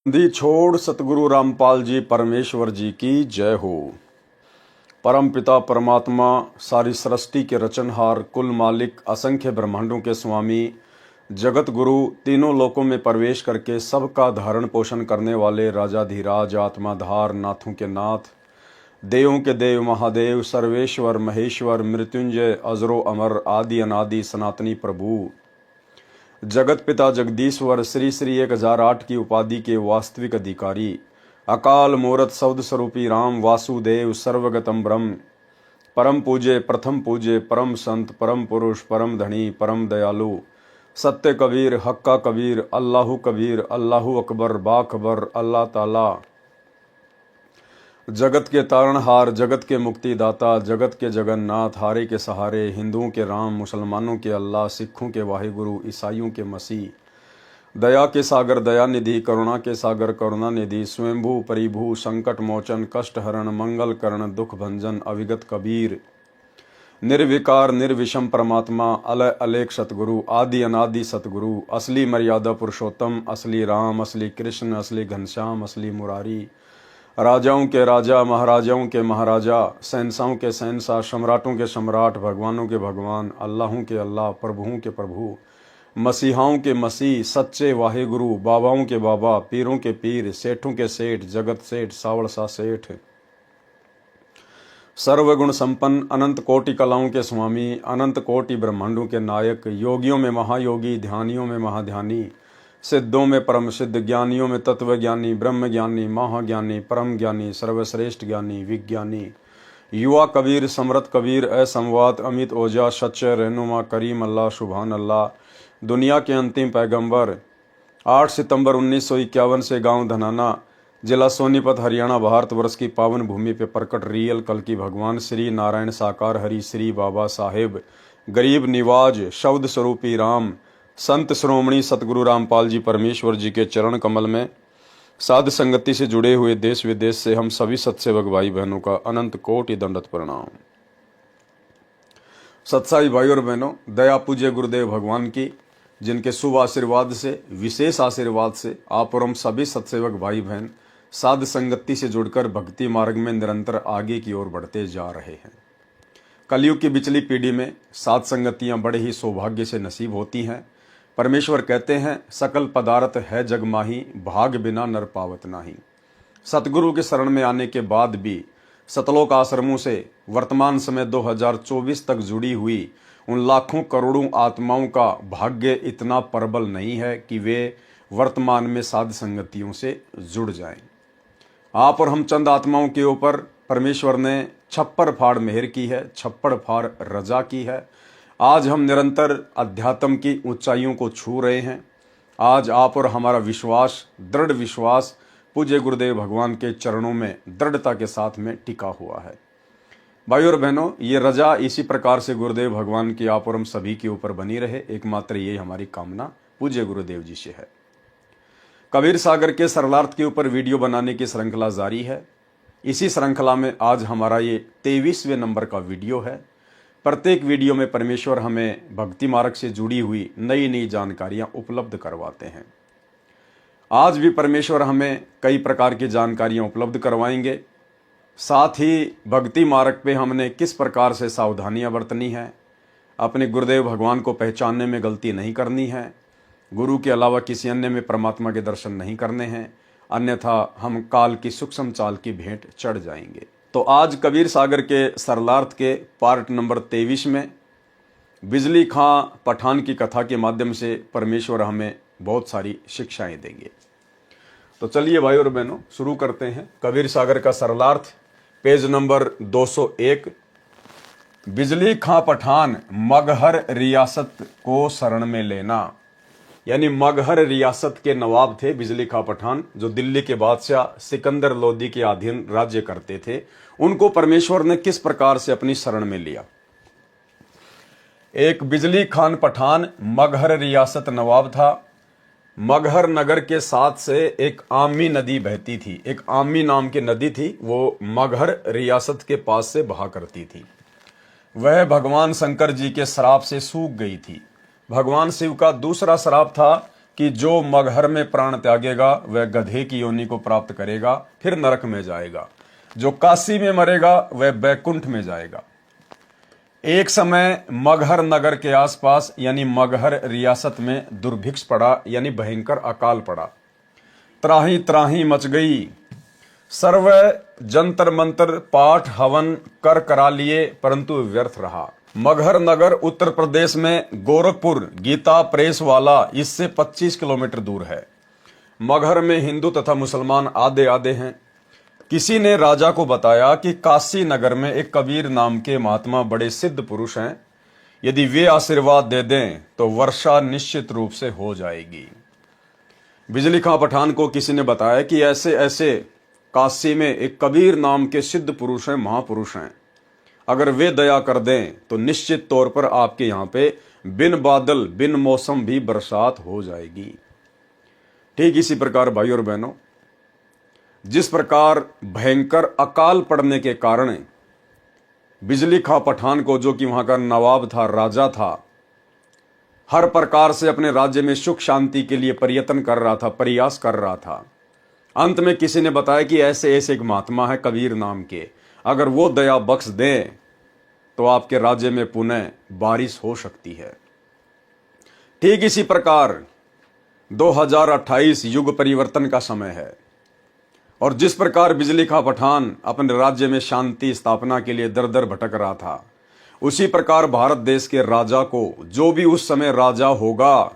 दी छोड़ सतगुरु रामपाल जी परमेश्वर जी की जय हो। परम पिता परमात्मा, सारी सृष्टि के रचनहार, कुल मालिक, असंख्य ब्रह्मांडों के स्वामी, जगत गुरु, तीनों लोकों में प्रवेश करके सबका धारण पोषण करने वाले राजाधिराज, आत्माधार, नाथों के नाथ, देवों के देव, महादेव, सर्वेश्वर, महेश्वर, मृत्युंजय, अजरो अमर, आदि अनादि सनातनी प्रभु, जगत पिता जगदीश्वर, श्री श्री 1008 की उपाधि के वास्तविक अधिकारी, अकाल मूरत शब्द स्वरूपी राम, वासुदेव, सर्वगतम ब्रह्म, परम पूज्य, प्रथम पूज्य, परम संत, परम पुरुष, परम धनी, परम दयालु, सत्य कबीर, हक्का कबीर, अल्लाहु कबीर, अल्लाहु अकबर, बाखबर, अल्लाह ताला, जगत के तारणहार, जगत के मुक्तिदाता, जगत के जगन्नाथ, हारे के सहारे, हिंदुओं के राम, मुसलमानों के अल्लाह, सिखों के वाहिगुरु, ईसाइयों के मसीह, दया के सागर दया निधि, करुणा के सागर करुणा निधि, स्वयंभू परिभू, संकट मोचन, कष्ट हरण, मंगल करण, दुख भंजन, अविगत कबीर, निर्विकार निर्विषम परमात्मा, अलय अलेख सतगुरु, आदि अनादि सतगुरु, असली मर्यादा पुरुषोत्तम, असली राम, असली कृष्ण, असली घनश्याम, असली मुरारी, राजाओं के राजा, महाराजाओं के महाराजा, शहंशाहों के शहंशाह, सम्राटों के सम्राट, भगवानों के भगवान, अल्लाहों के अल्लाह, प्रभुओं के प्रभु, मसीहाओं के मसीह, सच्चे वाहेगुरु, बाबाओं के बाबा, पीरों के पीर, सेठों के सेठ, जगत सेठ, सावड़ सा सेठ, सर्वगुण संपन्न, अनंत कोटि कलाओं के स्वामी, अनंत कोटि ब्रह्मांडों के नायक, योगियों में महायोगी, ध्यानियों में महाध्यानी, सिद्धों में परम सिद्ध, ज्ञानियों में तत्व ज्ञानी, ब्रह्म ज्ञानी, महाज्ञानी, परम ज्ञानी, सर्वश्रेष्ठ ज्ञानी, विज्ञानी, युवा कबीर, समृत कबीर, असंवाद, अमित ओजा, सच्चे रहनुमा, करीम अल्लाह, सुभान अल्लाह, दुनिया के अंतिम पैगंबर, 8 सितंबर 1951 से गांव धनाना, जिला सोनीपत, हरियाणा, भारतवर्ष की पावन भूमि पे प्रकट रियल कल की भगवान श्री नारायण साकार हरि श्री बाबा साहेब, गरीब निवाज, शब्द स्वरूपी राम, संत श्रोमणी सतगुरु रामपाल जी परमेश्वर जी के चरण कमल में साध संगति से जुड़े हुए देश विदेश से हम सभी सत्सेवक भाई बहनों का अनंत कोटि दंडवत प्रणाम। सत्साई भाई और बहनों, दया पूज्य गुरुदेव भगवान की, जिनके शुभ आशीर्वाद से, विशेष आशीर्वाद से आप और हम सभी सत्सेवक भाई बहन साध संगति से जुड़कर भक्ति मार्ग में निरंतर आगे की ओर बढ़ते जा रहे हैं। कलयुग की बिचली पीढ़ी में साध संगतियां बड़े ही सौभाग्य से नसीब होती हैं। परमेश्वर कहते हैं, सकल पदार्थ है जग माही, भाग बिना नर पावत नाही। सतगुरु के शरण में आने के बाद भी सतलोक आश्रमों से वर्तमान समय 2024 तक जुड़ी हुई उन लाखों करोड़ों आत्माओं का भाग्य इतना प्रबल नहीं है कि वे वर्तमान में साध संगतियों से जुड़ जाएं। आप और हम चंद आत्माओं के ऊपर परमेश्वर ने छप्पर फाड़ मेहर की है, छप्पड़ फाड़ रजा की है। आज हम निरंतर अध्यात्म की ऊंचाइयों को छू रहे हैं। आज आप और हमारा विश्वास, दृढ़ विश्वास पूज्य गुरुदेव भगवान के चरणों में दृढ़ता के साथ में टिका हुआ है। भाई और बहनों, ये रजा इसी प्रकार से गुरुदेव भगवान की आप और हम सभी के ऊपर बनी रहे, एकमात्र ये हमारी कामना पूज्य गुरुदेव जी से है। कबीर सागर के सरलार्थ के ऊपर वीडियो बनाने की श्रृंखला जारी है। इसी श्रृंखला में आज हमारा ये 23वें नंबर का वीडियो है। प्रत्येक वीडियो में परमेश्वर हमें भक्ति मार्ग से जुड़ी हुई नई नई जानकारियां उपलब्ध करवाते हैं। आज भी परमेश्वर हमें कई प्रकार की जानकारियां उपलब्ध करवाएंगे। साथ ही भक्ति मार्ग पे हमने किस प्रकार से सावधानियां बरतनी है, अपने गुरुदेव भगवान को पहचानने में गलती नहीं करनी है, गुरु के अलावा किसी अन्य में परमात्मा के दर्शन नहीं करने हैं, अन्यथा हम काल की सूक्ष्म चाल की भेंट चढ़ जाएंगे। तो आज कबीर सागर के सरलार्थ के पार्ट नंबर 23 में बिजली खां पठान की कथा के माध्यम से परमेश्वर हमें बहुत सारी शिक्षाएं देंगे। तो चलिए भाई और बहनों, शुरू करते हैं। कबीर सागर का सरलार्थ, पेज नंबर 201। बिजली खां पठान मगहर रियासत को शरण में लेना, यानी मगहर रियासत के नवाब थे बिजली खां पठान, जो दिल्ली के बादशाह सिकंदर लोदी के अधीन राज्य करते थे। उनको परमेश्वर ने किस प्रकार से अपनी शरण में लिया। एक बिजली खान पठान मगहर रियासत नवाब था। मगहर नगर के साथ से एक आमी नदी बहती थी। एक आमी नाम की नदी थी, वो मगहर रियासत के पास से बहा करती थी। वह भगवान शंकर जी के श्राप से सूख गई थी। भगवान शिव का दूसरा श्राप था कि जो मगहर में प्राण त्यागेगा वह गधे की योनि को प्राप्त करेगा, फिर नरक में जाएगा। जो काशी में मरेगा वह बैकुंठ में जाएगा। एक समय मगहर नगर के आसपास यानी मगहर रियासत में दुर्भिक्ष पड़ा, यानी भयंकर अकाल पड़ा। त्राही त्राही मच गई। सर्व जंतर मंतर पाठ हवन कर करा लिए, परंतु व्यर्थ रहा। मगहर नगर उत्तर प्रदेश में गोरखपुर गीता प्रेस वाला इससे 25 किलोमीटर दूर है। मगहर में हिंदू तथा मुसलमान आधे आधे हैं। किसी ने राजा को बताया कि काशी नगर में एक कबीर नाम के महात्मा बड़े सिद्ध पुरुष हैं, यदि वे आशीर्वाद दे दें तो वर्षा निश्चित रूप से हो जाएगी। बिजली खां पठान को किसी ने बताया कि ऐसे ऐसे काशी में एक कबीर नाम के सिद्ध पुरुष हैं, महापुरुष हैं, अगर वे दया कर दें तो निश्चित तौर पर आपके यहाँ पे बिन बादल बिन मौसम भी बरसात हो जाएगी। ठीक इसी प्रकार भाई और बहनों, जिस प्रकार भयंकर अकाल पड़ने के कारण बिजली खां पठान को, जो कि वहां का नवाब था, राजा था, हर प्रकार से अपने राज्य में सुख शांति के लिए प्रयत्न कर रहा था, प्रयास कर रहा था। अंत में किसी ने बताया कि ऐसे ऐसे एक महात्मा है कबीर नाम के, अगर वो दया बख्श दें तो आपके राज्य में पुनः बारिश हो सकती है। ठीक इसी प्रकार 2028 युग परिवर्तन का समय है, और जिस प्रकार बिजली खां पठान अपने राज्य में शांति स्थापना के लिए दर दर भटक रहा था, उसी प्रकार भारत देश के राजा को, जो भी उस समय राजा होगा,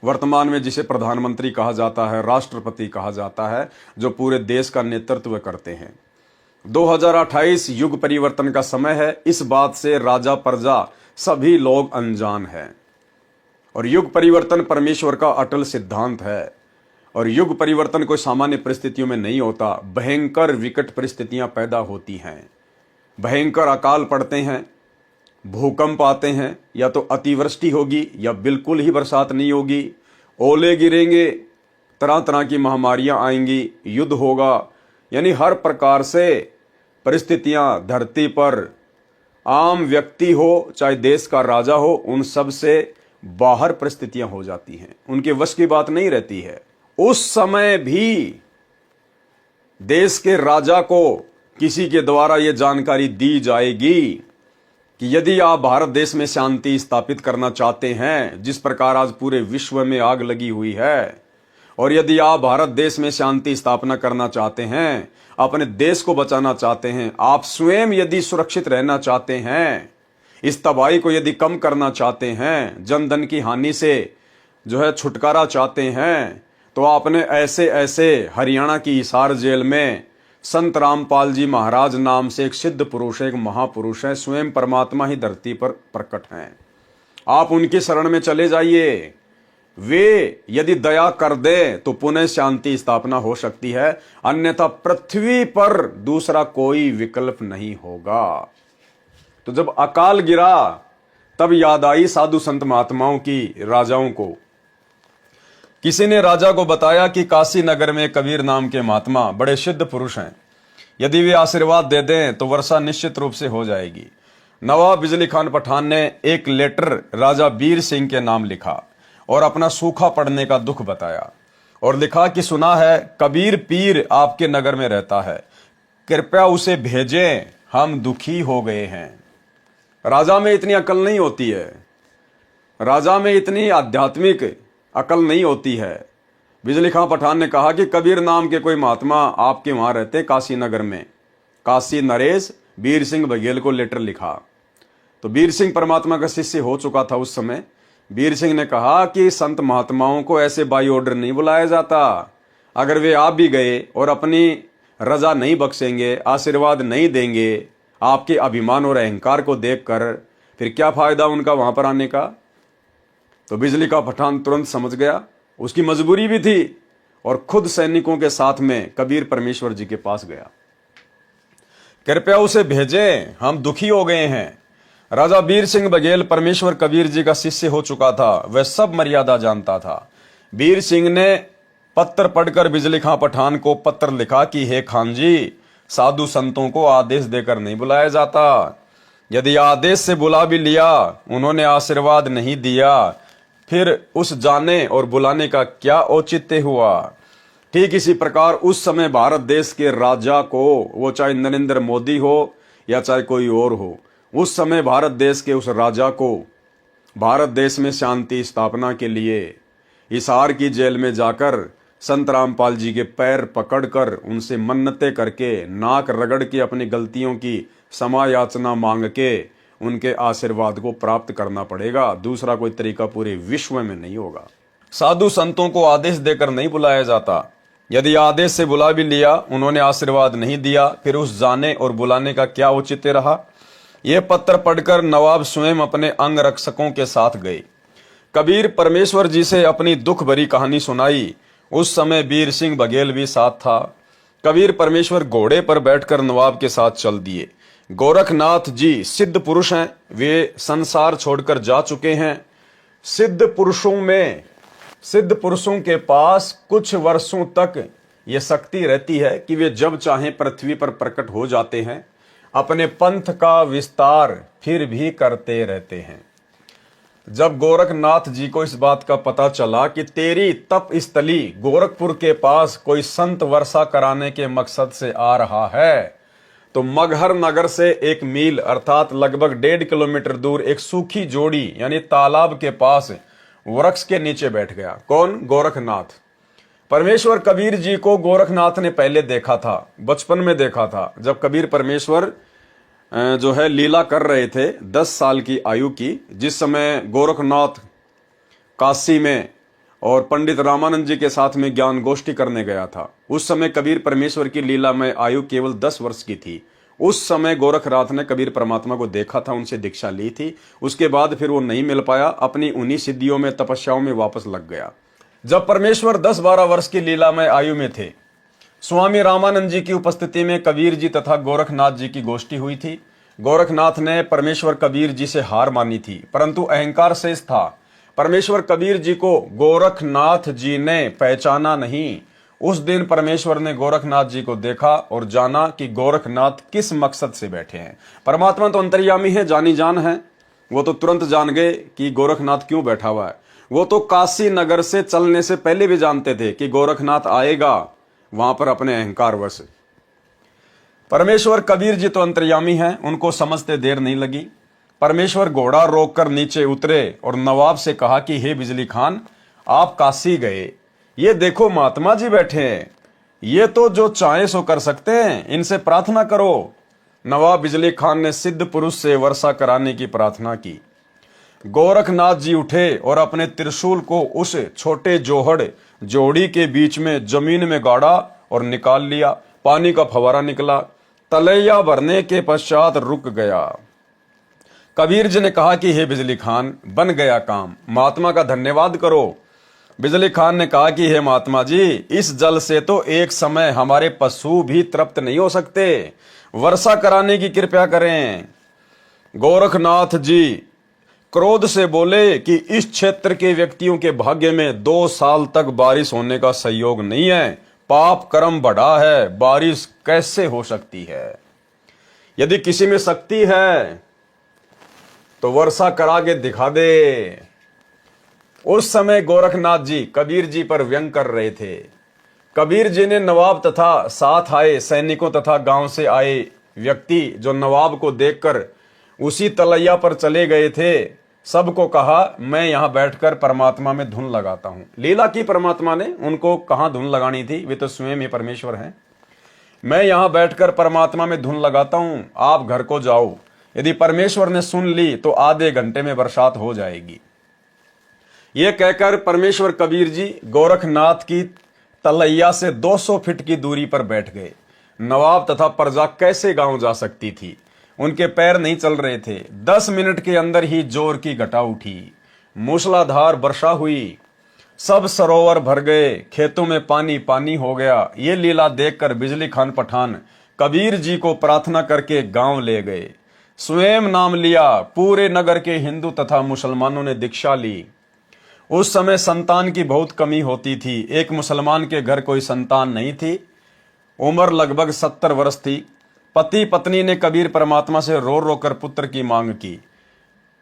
वर्तमान में जिसे प्रधानमंत्री कहा जाता है, राष्ट्रपति कहा जाता है, जो पूरे देश का नेतृत्व करते हैं, 2028 युग परिवर्तन का समय है। इस बात से राजा प्रजा सभी लोग अनजान हैं, और युग परिवर्तन परमेश्वर का अटल सिद्धांत है। और युग परिवर्तन कोई सामान्य परिस्थितियों में नहीं होता, भयंकर विकट परिस्थितियां पैदा होती हैं, भयंकर अकाल पड़ते हैं, भूकंप आते हैं, या तो अतिवृष्टि होगी या बिल्कुल ही बरसात नहीं होगी, ओले गिरेंगे, तरह तरह की महामारियां आएंगी, युद्ध होगा, यानी हर प्रकार से परिस्थितियां धरती पर, आम व्यक्ति हो चाहे देश का राजा हो, उन सब से बाहर परिस्थितियां हो जाती हैं, उनके वश की बात नहीं रहती है। उस समय भी देश के राजा को किसी के द्वारा यह जानकारी दी जाएगी कि यदि आप भारत देश में शांति स्थापित करना चाहते हैं, जिस प्रकार आज पूरे विश्व में आग लगी हुई है, और यदि आप भारत देश में शांति स्थापना करना चाहते हैं, अपने देश को बचाना चाहते हैं, आप स्वयं यदि सुरक्षित रहना चाहते हैं, इस तबाही को यदि कम करना चाहते हैं, जन धन की हानि से जो है छुटकारा चाहते हैं, तो आपने ऐसे ऐसे हरियाणा की हिसार जेल में संत रामपाल जी महाराज नाम से एक सिद्ध पुरुष है, एक महापुरुष है, स्वयं परमात्मा ही धरती पर प्रकट हैं, आप उनकी शरण में चले जाइए। वे यदि दया कर दे तो पुनः शांति स्थापना हो सकती है, अन्यथा पृथ्वी पर दूसरा कोई विकल्प नहीं होगा। तो जब अकाल गिरा तब याद आई साधु संत महात्माओं की, राजाओं को। किसी ने राजा को बताया कि काशी नगर में कबीर नाम के महात्मा बड़े सिद्ध पुरुष हैं, यदि वे आशीर्वाद दे दें तो वर्षा निश्चित रूप से हो जाएगी। नवाब बिजली खान पठान ने एक लेटर राजा बीर सिंह के नाम लिखा और अपना सूखा पड़ने का दुख बताया, और लिखा कि सुना है कबीर पीर आपके नगर में रहता है, कृपया उसे भेजें, हम दुखी हो गए हैं। राजा में इतनी अकल नहीं होती है, राजा में इतनी आध्यात्मिक अकल नहीं होती है। बिजली खां पठान ने कहा कि कबीर नाम के कोई महात्मा आपके वहां रहते काशी नगर में। काशी नरेश बीर सिंह बघेल को लेटर लिखा, तो बीर सिंह परमात्मा का शिष्य हो चुका था उस समय। बीर सिंह ने कहा कि संत महात्माओं को ऐसे बाई ऑर्डर नहीं बुलाया जाता, अगर वे आप भी गए और अपनी रजा नहीं बख्शेंगे, आशीर्वाद नहीं देंगे, आपके अभिमान और अहंकार को देखकर, फिर क्या फायदा उनका वहां पर आने का। तो बिजली का पठान तुरंत समझ गया, उसकी मजबूरी भी थी, और खुद सैनिकों के साथ में कबीर परमेश्वर जी के पास गया। कृपया उसे भेजें, हम दुखी हो गए हैं। राजा बीर सिंह बघेल परमेश्वर कबीर जी का शिष्य हो चुका था, वह सब मर्यादा जानता था। बीर सिंह ने पत्र पढ़कर बिजली खां पठान को पत्र लिखा कि हे खान जी, साधु संतों को आदेश देकर नहीं बुलाया जाता, यदि आदेश से बुला भी लिया, उन्होंने आशीर्वाद नहीं दिया, फिर उस जाने और बुलाने का क्या औचित्य हुआ। ठीक इसी प्रकार उस समय भारत देश के राजा को, वो चाहे नरेंद्र मोदी हो या चाहे कोई और हो, उस समय भारत देश के उस राजा को भारत देश में शांति स्थापना के लिए हिसार की जेल में जाकर संत रामपाल जी के पैर पकड़कर उनसे मन्नतें करके, नाक रगड़ के, अपनी गलतियों की क्षमा याचना मांग के उनके आशीर्वाद को प्राप्त करना पड़ेगा। दूसरा कोई तरीका पूरे विश्व में नहीं होगा। साधु संतों को आदेश देकर नहीं बुलाया जाता। यदि आदेश से बुला भी लिया, उन्होंने आशीर्वाद नहीं दिया, फिर उस जाने और बुलाने का क्या औचित्य रहा। यह पत्र पढ़कर नवाब स्वयं अपने अंग रक्षकों के साथ गए। कबीर परमेश्वर जी से अपनी दुख भरी कहानी सुनाई। उस समय वीर सिंह बघेल भी साथ था। कबीर परमेश्वर घोड़े पर बैठकर नवाब के साथ चल दिए। गोरखनाथ जी सिद्ध पुरुष हैं, वे संसार छोड़कर जा चुके हैं। सिद्ध पुरुषों के पास कुछ वर्षों तक ये शक्ति रहती है कि वे जब चाहें पृथ्वी पर प्रकट हो जाते हैं, अपने पंथ का विस्तार फिर भी करते रहते हैं। जब गोरखनाथ जी को इस बात का पता चला कि तेरी तप स्थली गोरखपुर के पास कोई संत वर्षा कराने के मकसद से आ रहा है, तो मगहर नगर से 1 मील अर्थात लगभग 1.5 किलोमीटर दूर एक सूखी जोड़ी यानी तालाब के पास वृक्ष के नीचे बैठ गया। कौन? गोरखनाथ। परमेश्वर कबीर जी को गोरखनाथ ने पहले देखा था, बचपन में देखा था, जब कबीर परमेश्वर जो है लीला कर रहे थे 10 साल की आयु की, जिस समय गोरखनाथ काशी में और पंडित रामानंद जी के साथ में ज्ञान गोष्ठी करने गया था। उस समय कबीर परमेश्वर की लीला में आयु केवल 10 वर्ष की थी। उस समय गोरखनाथ ने कबीर परमात्मा को देखा था, उनसे दीक्षा ली थी। उसके बाद फिर वो नहीं मिल पाया, अपनी उन्हीं सिद्धियों में, तपस्याओं में वापस लग गया। जब परमेश्वर 10-12 वर्ष की लीला में आयु में थे, स्वामी रामानंद जी की उपस्थिति में कबीर जी तथा गोरखनाथ जी की गोष्ठी हुई थी। गोरखनाथ ने परमेश्वर कबीर जी से हार मानी थी, परंतु अहंकार शेष था। परमेश्वर कबीर जी को गोरखनाथ जी ने पहचाना नहीं। उस दिन परमेश्वर ने गोरखनाथ जी को देखा और जाना कि गोरखनाथ किस मकसद से बैठे हैं। परमात्मा तो अंतर्यामी है, जानी जान है, वो तो तुरंत जान गए कि गोरखनाथ क्यों बैठा हुआ है। वो तो काशी नगर से चलने से पहले भी जानते थे कि गोरखनाथ आएगा वहां पर अपने अहंकार वश। परमेश्वर कबीर जी तो अंतर्यामी हैं, उनको समझते देर नहीं लगी। परमेश्वर घोड़ा रोककर नीचे उतरे और नवाब से कहा कि हे बिजली खान, आप काशी गए, ये देखो महात्मा जी बैठे हैं, ये तो जो चाहे सो कर सकते हैं, इनसे प्रार्थना करो। नवाब बिजली खान ने सिद्ध पुरुष से वर्षा कराने की प्रार्थना की। गोरखनाथ जी उठे और अपने त्रिशूल को उस छोटे जोड़ी के बीच में जमीन में गाड़ा और निकाल लिया। पानी का फवारा निकला, तलैया भरने के पश्चात रुक गया। कबीर जी ने कहा कि हे बिजली खान, बन गया काम, महात्मा का धन्यवाद करो। बिजली खान ने कहा कि हे महात्मा जी, इस जल से तो एक समय हमारे पशु भी तृप्त नहीं हो सकते, वर्षा कराने की कृपा करें। गोरखनाथ जी क्रोध से बोले कि इस क्षेत्र के व्यक्तियों के भाग्य में 2 साल तक बारिश होने का संयोग नहीं है, पाप कर्म बढ़ा है, बारिश कैसे हो सकती है। यदि किसी में शक्ति है तो वर्षा करा के दिखा दे। उस समय गोरखनाथ जी कबीर जी पर व्यंग कर रहे थे। कबीर जी ने नवाब तथा साथ आए सैनिकों तथा गांव से आए व्यक्ति जो नवाब को देखकर उसी तलैया पर चले गए थे, सबको कहा मैं यहां बैठकर परमात्मा में धुन लगाता हूं। लीला की परमात्मा ने, उनको कहां धुन लगानी थी, वे तो स्वयं ही परमेश्वर हैं। मैं यहां बैठकर परमात्मा में धुन लगाता हूं, आप घर को जाओ। यदि परमेश्वर ने सुन ली तो आधे घंटे में बरसात हो जाएगी। यह कहकर परमेश्वर कबीर जी गोरखनाथ की तलैया से 200 फीट की दूरी पर बैठ गए। नवाब तथा प्रजा कैसे गांव जा सकती थी, उनके पैर नहीं चल रहे थे। 10 मिनट के अंदर ही जोर की घटा उठी, मूसलाधार वर्षा हुई, सब सरोवर भर गए, खेतों में पानी पानी हो गया। ये लीला देखकर बिजली खान पठान कबीर जी को प्रार्थना करके गांव ले गए। स्वयं नाम लिया, पूरे नगर के हिंदू तथा मुसलमानों ने दीक्षा ली। उस समय संतान की बहुत कमी होती थी। एक मुसलमान के घर कोई संतान नहीं थी। उम्र लगभग 70 वर्ष थी। पति पत्नी ने कबीर परमात्मा से रो रो कर पुत्र की मांग की।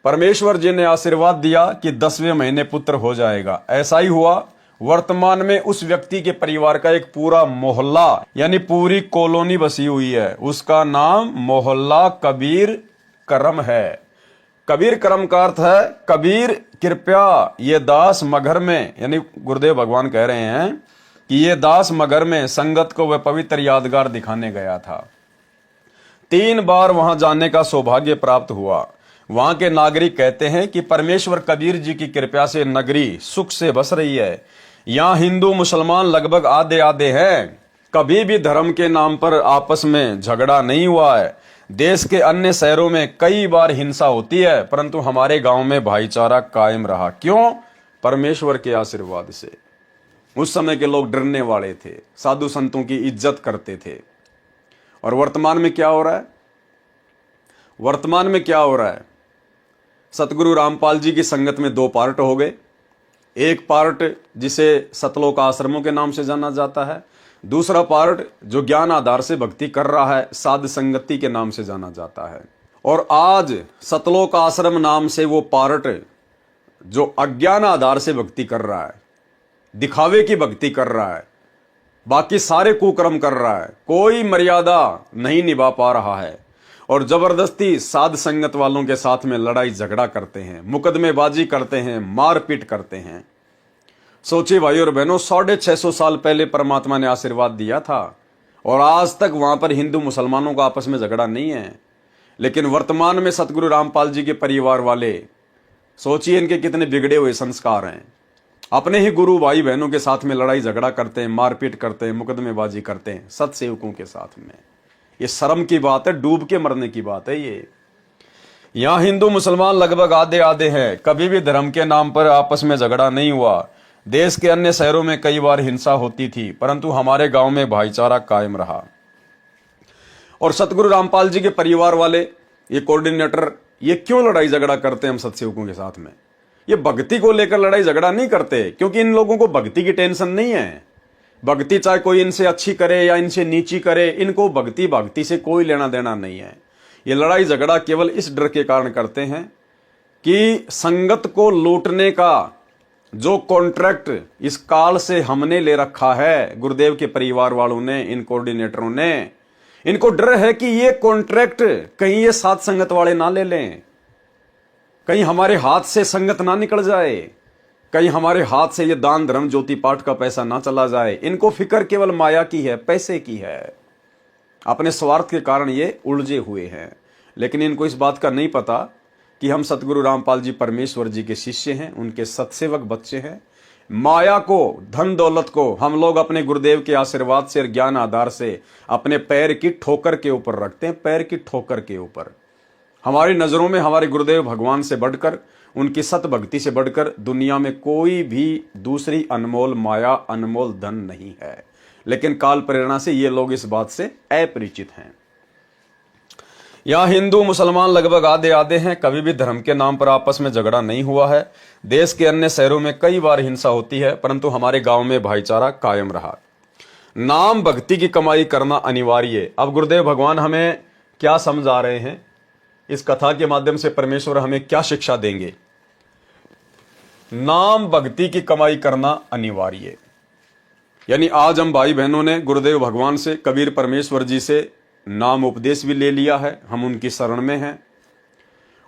परमेश्वर जी ने आशीर्वाद दिया कि 10वें महीने पुत्र हो जाएगा। ऐसा ही हुआ। वर्तमान में उस व्यक्ति के परिवार का एक पूरा मोहल्ला यानी पूरी कॉलोनी बसी हुई है। उसका नाम मोहल्ला कबीर करम है। कबीर करम का अर्थ है कबीर कृपया ये दास मगर में, यानी गुरुदेव भगवान कह रहे हैं कि ये दास मगर में संगत को वह पवित्र यादगार दिखाने गया था। 3 बार वहां जाने का सौभाग्य प्राप्त हुआ। वहां के नागरिक कहते हैं कि परमेश्वर कबीर जी की कृपा से नगरी सुख से बस रही है। यहाँ हिंदू मुसलमान लगभग आधे आधे हैं। कभी भी धर्म के नाम पर आपस में झगड़ा नहीं हुआ है। देश के अन्य शहरों में कई बार हिंसा होती है, परंतु हमारे गांव में भाईचारा कायम रहा। क्यों? परमेश्वर के आशीर्वाद से। उस समय के लोग डरने वाले थे, साधु संतों की इज्जत करते थे। और वर्तमान में क्या हो रहा है? वर्तमान में क्या हो रहा है? सतगुरु रामपाल जी की संगत में 2 पार्ट हो गए। एक पार्ट जिसे सतलोक आश्रमों के नाम से जाना जाता है, दूसरा पार्ट जो ज्ञान आधार से भक्ति कर रहा है साध संगति के नाम से जाना जाता है। और आज सतलोक आश्रम नाम से वो पार्ट जो अज्ञान आधार से भक्ति कर रहा है, दिखावे की भक्ति कर रहा है, बाकी सारे कुकर्म कर रहा है, कोई मर्यादा नहीं निभा पा रहा है और जबरदस्ती साध संगत वालों के साथ में लड़ाई झगड़ा करते हैं, मुकदमेबाजी करते हैं, मारपीट करते हैं। सोचिए भाई और बहनों, 650 साल पहले परमात्मा ने आशीर्वाद दिया था और आज तक वहां पर हिंदू मुसलमानों का आपस में झगड़ा नहीं है। लेकिन वर्तमान में सतगुरु रामपाल जी के परिवार वाले, सोचिए इनके कितने बिगड़े हुए संस्कार हैं। अपने ही गुरु भाई बहनों के साथ में लड़ाई झगड़ा करते हैं, मारपीट करते हैं, मुकदमेबाजी करते हैं सत्सेवकों के साथ में। ये शर्म की बात है, डूब के मरने की बात है ये। यहां हिंदू मुसलमान लगभग आधे आधे हैं। कभी भी धर्म के नाम पर आपस में झगड़ा नहीं हुआ। देश के अन्य शहरों में कई बार हिंसा होती थी, परंतु हमारे गांव में भाईचारा कायम रहा। और सतगुरु रामपाल जी के परिवार वाले, ये कोऑर्डिनेटर, ये क्यों लड़ाई झगड़ा करते हैं हम सत्सेवकों के साथ में? ये भक्ति को लेकर लड़ाई झगड़ा नहीं करते, क्योंकि इन लोगों को भक्ति की टेंशन नहीं है। भक्ति चाहे कोई इनसे अच्छी करे या इनसे नीची करे, इनको भक्ति से कोई लेना देना नहीं है। ये लड़ाई झगड़ा केवल इस डर के कारण करते हैं कि संगत को लूटने का जो कॉन्ट्रैक्ट इस काल से हमने ले रखा है, गुरुदेव के परिवार वालों ने, इन कोऑर्डिनेटरों ने, इनको डर है कि ये कॉन्ट्रैक्ट कहीं ये साथ संगत वाले ना ले लें, कहीं हमारे हाथ से संगत ना निकल जाए, कहीं हमारे हाथ से ये दान धर्म ज्योति पाठ का पैसा ना चला जाए। इनको फिक्र केवल माया की है, पैसे की है। अपने स्वार्थ के कारण ये उलझे हुए हैं। लेकिन इनको इस बात का नहीं पता कि हम सतगुरु रामपाल जी परमेश्वर जी के शिष्य हैं, उनके सत्सेवक बच्चे हैं। माया को, धन दौलत को हम लोग अपने गुरुदेव के आशीर्वाद से और ज्ञान आधार से अपने पैर की ठोकर के ऊपर रखते हैं, पैर की ठोकर के ऊपर। हमारी नजरों में हमारे गुरुदेव भगवान से बढ़कर, उनकी सत भक्ति से बढ़कर दुनिया में कोई भी दूसरी अनमोल माया, अनमोल धन नहीं है। लेकिन काल प्रेरणा से ये लोग इस बात से अपरिचित हैं। यहाँ हिंदू मुसलमान लगभग आधे आधे हैं। कभी भी धर्म के नाम पर आपस में झगड़ा नहीं हुआ है। देश के अन्य शहरों में कई बार हिंसा होती है, परंतु हमारे गांव में भाईचारा कायम रहा। नाम भक्ति की कमाई करना अनिवार्य है। अब गुरुदेव भगवान हमें क्या समझा रहे हैं, इस कथा के माध्यम से परमेश्वर हमें क्या शिक्षा देंगे? नाम भक्ति की कमाई करना अनिवार्य है। यानी आज हम भाई बहनों ने गुरुदेव भगवान से, कबीर परमेश्वर जी से नाम उपदेश भी ले लिया है, हम उनकी शरण में हैं।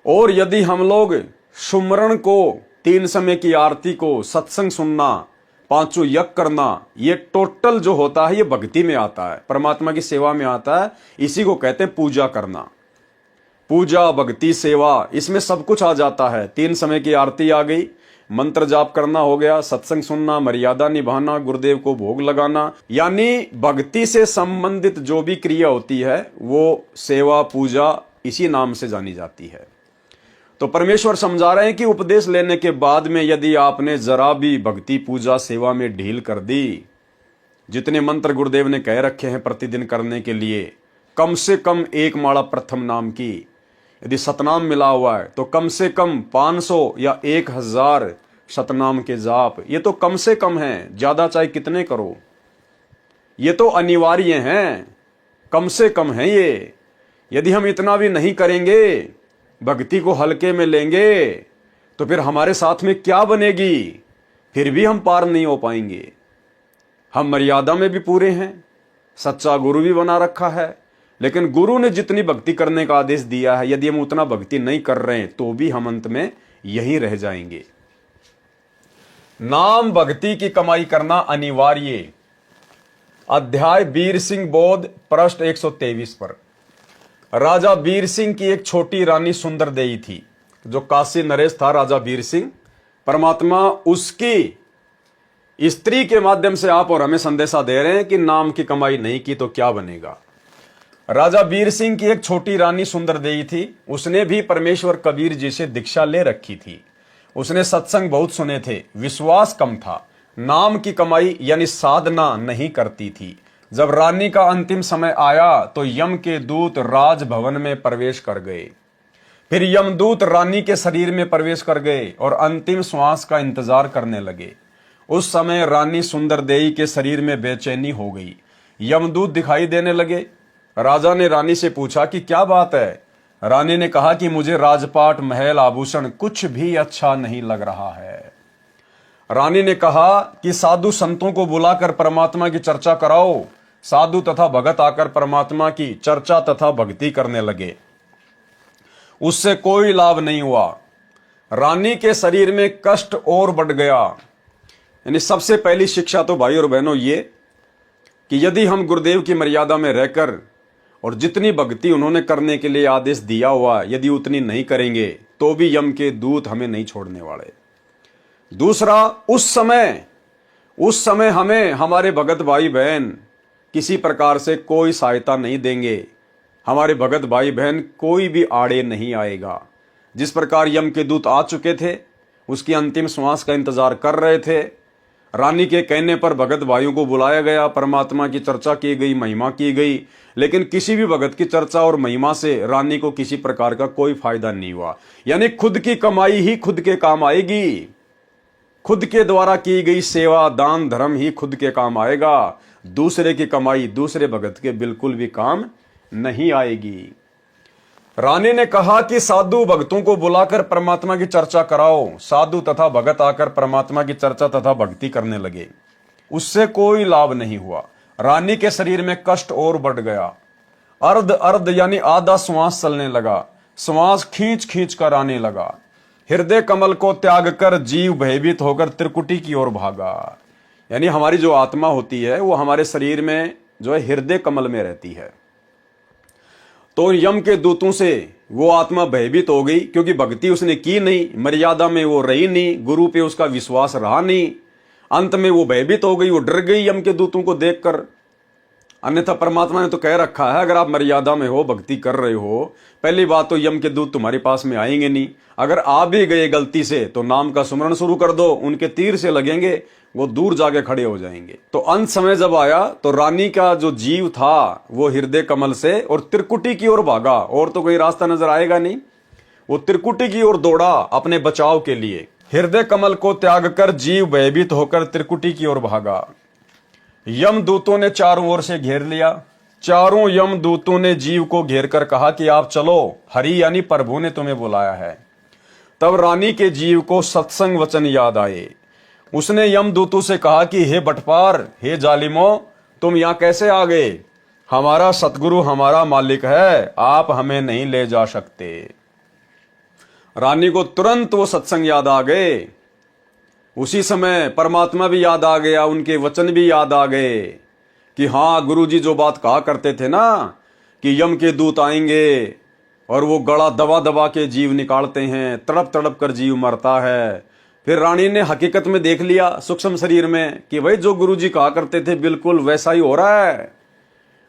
और यदि हम लोग सुमरण को, 3 समय की आरती को, सत्संग सुनना, 5 यज्ञ करना, ये टोटल जो होता है ये भक्ति में आता है, परमात्मा की सेवा में आता है। इसी को कहते हैं पूजा करना। पूजा, भक्ति, सेवा, इसमें सब कुछ आ जाता है। 3 समय की आरती आ गई, मंत्र जाप करना हो गया, सत्संग सुनना, मर्यादा निभाना, गुरुदेव को भोग लगाना, यानी भक्ति से संबंधित जो भी क्रिया होती है वो सेवा, पूजा इसी नाम से जानी जाती है। तो परमेश्वर समझा रहे हैं कि उपदेश लेने के बाद में यदि आपने जरा भी भक्ति, पूजा, सेवा में ढील कर दी, जितने मंत्र गुरुदेव ने कह रखे हैं प्रतिदिन करने के लिए, कम से कम 1 माला प्रथम नाम की, यदि सतनाम मिला हुआ है तो कम से कम 500 या 1000 सतनाम के जाप, ये तो कम से कम है, ज्यादा चाहे कितने करो, ये तो अनिवार्य हैं, कम से कम है ये। यदि हम इतना भी नहीं करेंगे, भक्ति को हल्के में लेंगे तो फिर हमारे साथ में क्या बनेगी, फिर भी हम पार नहीं हो पाएंगे। हम मर्यादा में भी पूरे हैं, सच्चा गुरु भी बना रखा है, लेकिन गुरु ने जितनी भक्ति करने का आदेश दिया है, यदि हम उतना भक्ति नहीं कर रहे हैं तो भी हम अंत में यहीं रह जाएंगे। नाम भक्ति की कमाई करना अनिवार्य। अध्याय वीर सिंह बोध, पृष्ठ 123 पर। राजा वीर सिंह की एक छोटी रानी सुंदर देई थी। जो काशी नरेश था राजा वीर सिंह, परमात्मा उसकी स्त्री के माध्यम से आप और हमें संदेशा दे रहे हैं कि नाम की कमाई नहीं की तो क्या बनेगा। राजा वीर सिंह की एक छोटी रानी सुंदर देई थी। उसने भी परमेश्वर कबीर जी से दीक्षा ले रखी थी। उसने सत्संग बहुत सुने थे, विश्वास कम था, नाम की कमाई यानी साधना नहीं करती थी। जब रानी का अंतिम समय आया तो यम के दूत राजभवन में प्रवेश कर गए। फिर यमदूत रानी के शरीर में प्रवेश कर गए और अंतिम श्वास का इंतजार करने लगे। उस समय रानी सुंदरदेई के शरीर में बेचैनी हो गई। यमदूत दिखाई देने लगे। राजा ने रानी से पूछा कि क्या बात है। रानी ने कहा कि मुझे राजपाट, महल, आभूषण कुछ भी अच्छा नहीं लग रहा है। रानी ने कहा कि साधु संतों को बुलाकर परमात्मा की चर्चा कराओ। साधु तथा भगत आकर परमात्मा की चर्चा तथा भक्ति करने लगे। उससे कोई लाभ नहीं हुआ। रानी के शरीर में कष्ट और बढ़ गया। यानी सबसे पहली शिक्षा तो भाई और बहनों ये कि यदि हम गुरुदेव की मर्यादा में रहकर और जितनी भक्ति उन्होंने करने के लिए आदेश दिया हुआ यदि उतनी नहीं करेंगे तो भी यम के दूत हमें नहीं छोड़ने वाले। दूसरा, उस समय हमें हमारे भगत भाई बहन किसी प्रकार से कोई सहायता नहीं देंगे। हमारे भगत भाई बहन कोई भी आड़े नहीं आएगा। जिस प्रकार यम के दूत आ चुके थे, उसकी अंतिम श्वास का इंतजार कर रहे थे। रानी के कहने पर भगत भाइयों को बुलाया गया, परमात्मा की चर्चा की गई, महिमा की गई, लेकिन किसी भी भगत की चर्चा और महिमा से रानी को किसी प्रकार का कोई फायदा नहीं हुआ। यानी खुद की कमाई ही खुद के काम आएगी। खुद के द्वारा की गई सेवा, दान, धर्म ही खुद के काम आएगा। दूसरे की कमाई दूसरे भगत के बिल्कुल भी काम नहीं आएगी। रानी ने कहा कि साधु भक्तों को बुलाकर परमात्मा की चर्चा कराओ। साधु तथा भगत आकर परमात्मा की चर्चा तथा भक्ति करने लगे। उससे कोई लाभ नहीं हुआ। रानी के शरीर में कष्ट और बढ़ गया। अर्ध अर्ध यानी आधा श्वास चलने लगा। श्वास खींच खींच कर आने लगा। हृदय कमल को त्याग कर जीव भयभीत होकर त्रिकुटी की ओर भागा। यानी हमारी जो आत्मा होती है वो हमारे शरीर में जो है हृदय कमल में रहती है। तो यम के दूतों से वो आत्मा भयभीत हो गई, क्योंकि भक्ति उसने की नहीं, मर्यादा में वो रही नहीं, गुरु पे उसका विश्वास रहा नहीं। अंत में वो भयभीत हो गई, वो डर गई यम के दूतों को देखकर। अन्यथा परमात्मा ने तो कह रखा है, अगर आप मर्यादा में हो, भक्ति कर रहे हो, पहली बात तो यम के दूत तुम्हारे पास में आएंगे नहीं। अगर आ भी गए गलती से तो नाम का सुमरण शुरू कर दो, उनके तीर से लगेंगे, वो दूर जाके खड़े हो जाएंगे। तो अंत समय जब आया तो रानी का जो जीव था वो हृदय कमल से और त्रिकुटी की ओर भागा। और तो कोई रास्ता नजर आएगा नहीं। वो त्रिकुटी की ओर दौड़ा अपने बचाव के लिए। हृदय कमल को त्याग कर जीव भयभीत होकर त्रिकुटी की ओर भागा। यम दूतों ने चारों ओर से घेर लिया। चारों यम दूतों ने जीव को घेर कर कहा कि आप चलो, हरि यानी प्रभु ने तुम्हें बुलाया है। तब रानी के जीव को सत्संग वचन याद आए। उसने यम दूतों से कहा कि हे बटपार, हे जालिमो, तुम यहां कैसे आ गए? हमारा सतगुरु हमारा मालिक है, आप हमें नहीं ले जा सकते। रानी को तुरंत वो सत्संग याद आ गए। उसी समय परमात्मा भी याद आ गया, उनके वचन भी याद आ गए कि हाँ, गुरुजी जो बात कहा करते थे ना कि यम के दूत आएंगे और वो गला दबा दबा के जीव निकालते हैं, तड़प तड़प कर जीव मरता है। फिर रानी ने हकीकत में देख लिया सूक्ष्म शरीर में कि भाई जो गुरुजी कहा करते थे बिल्कुल वैसा ही हो रहा है।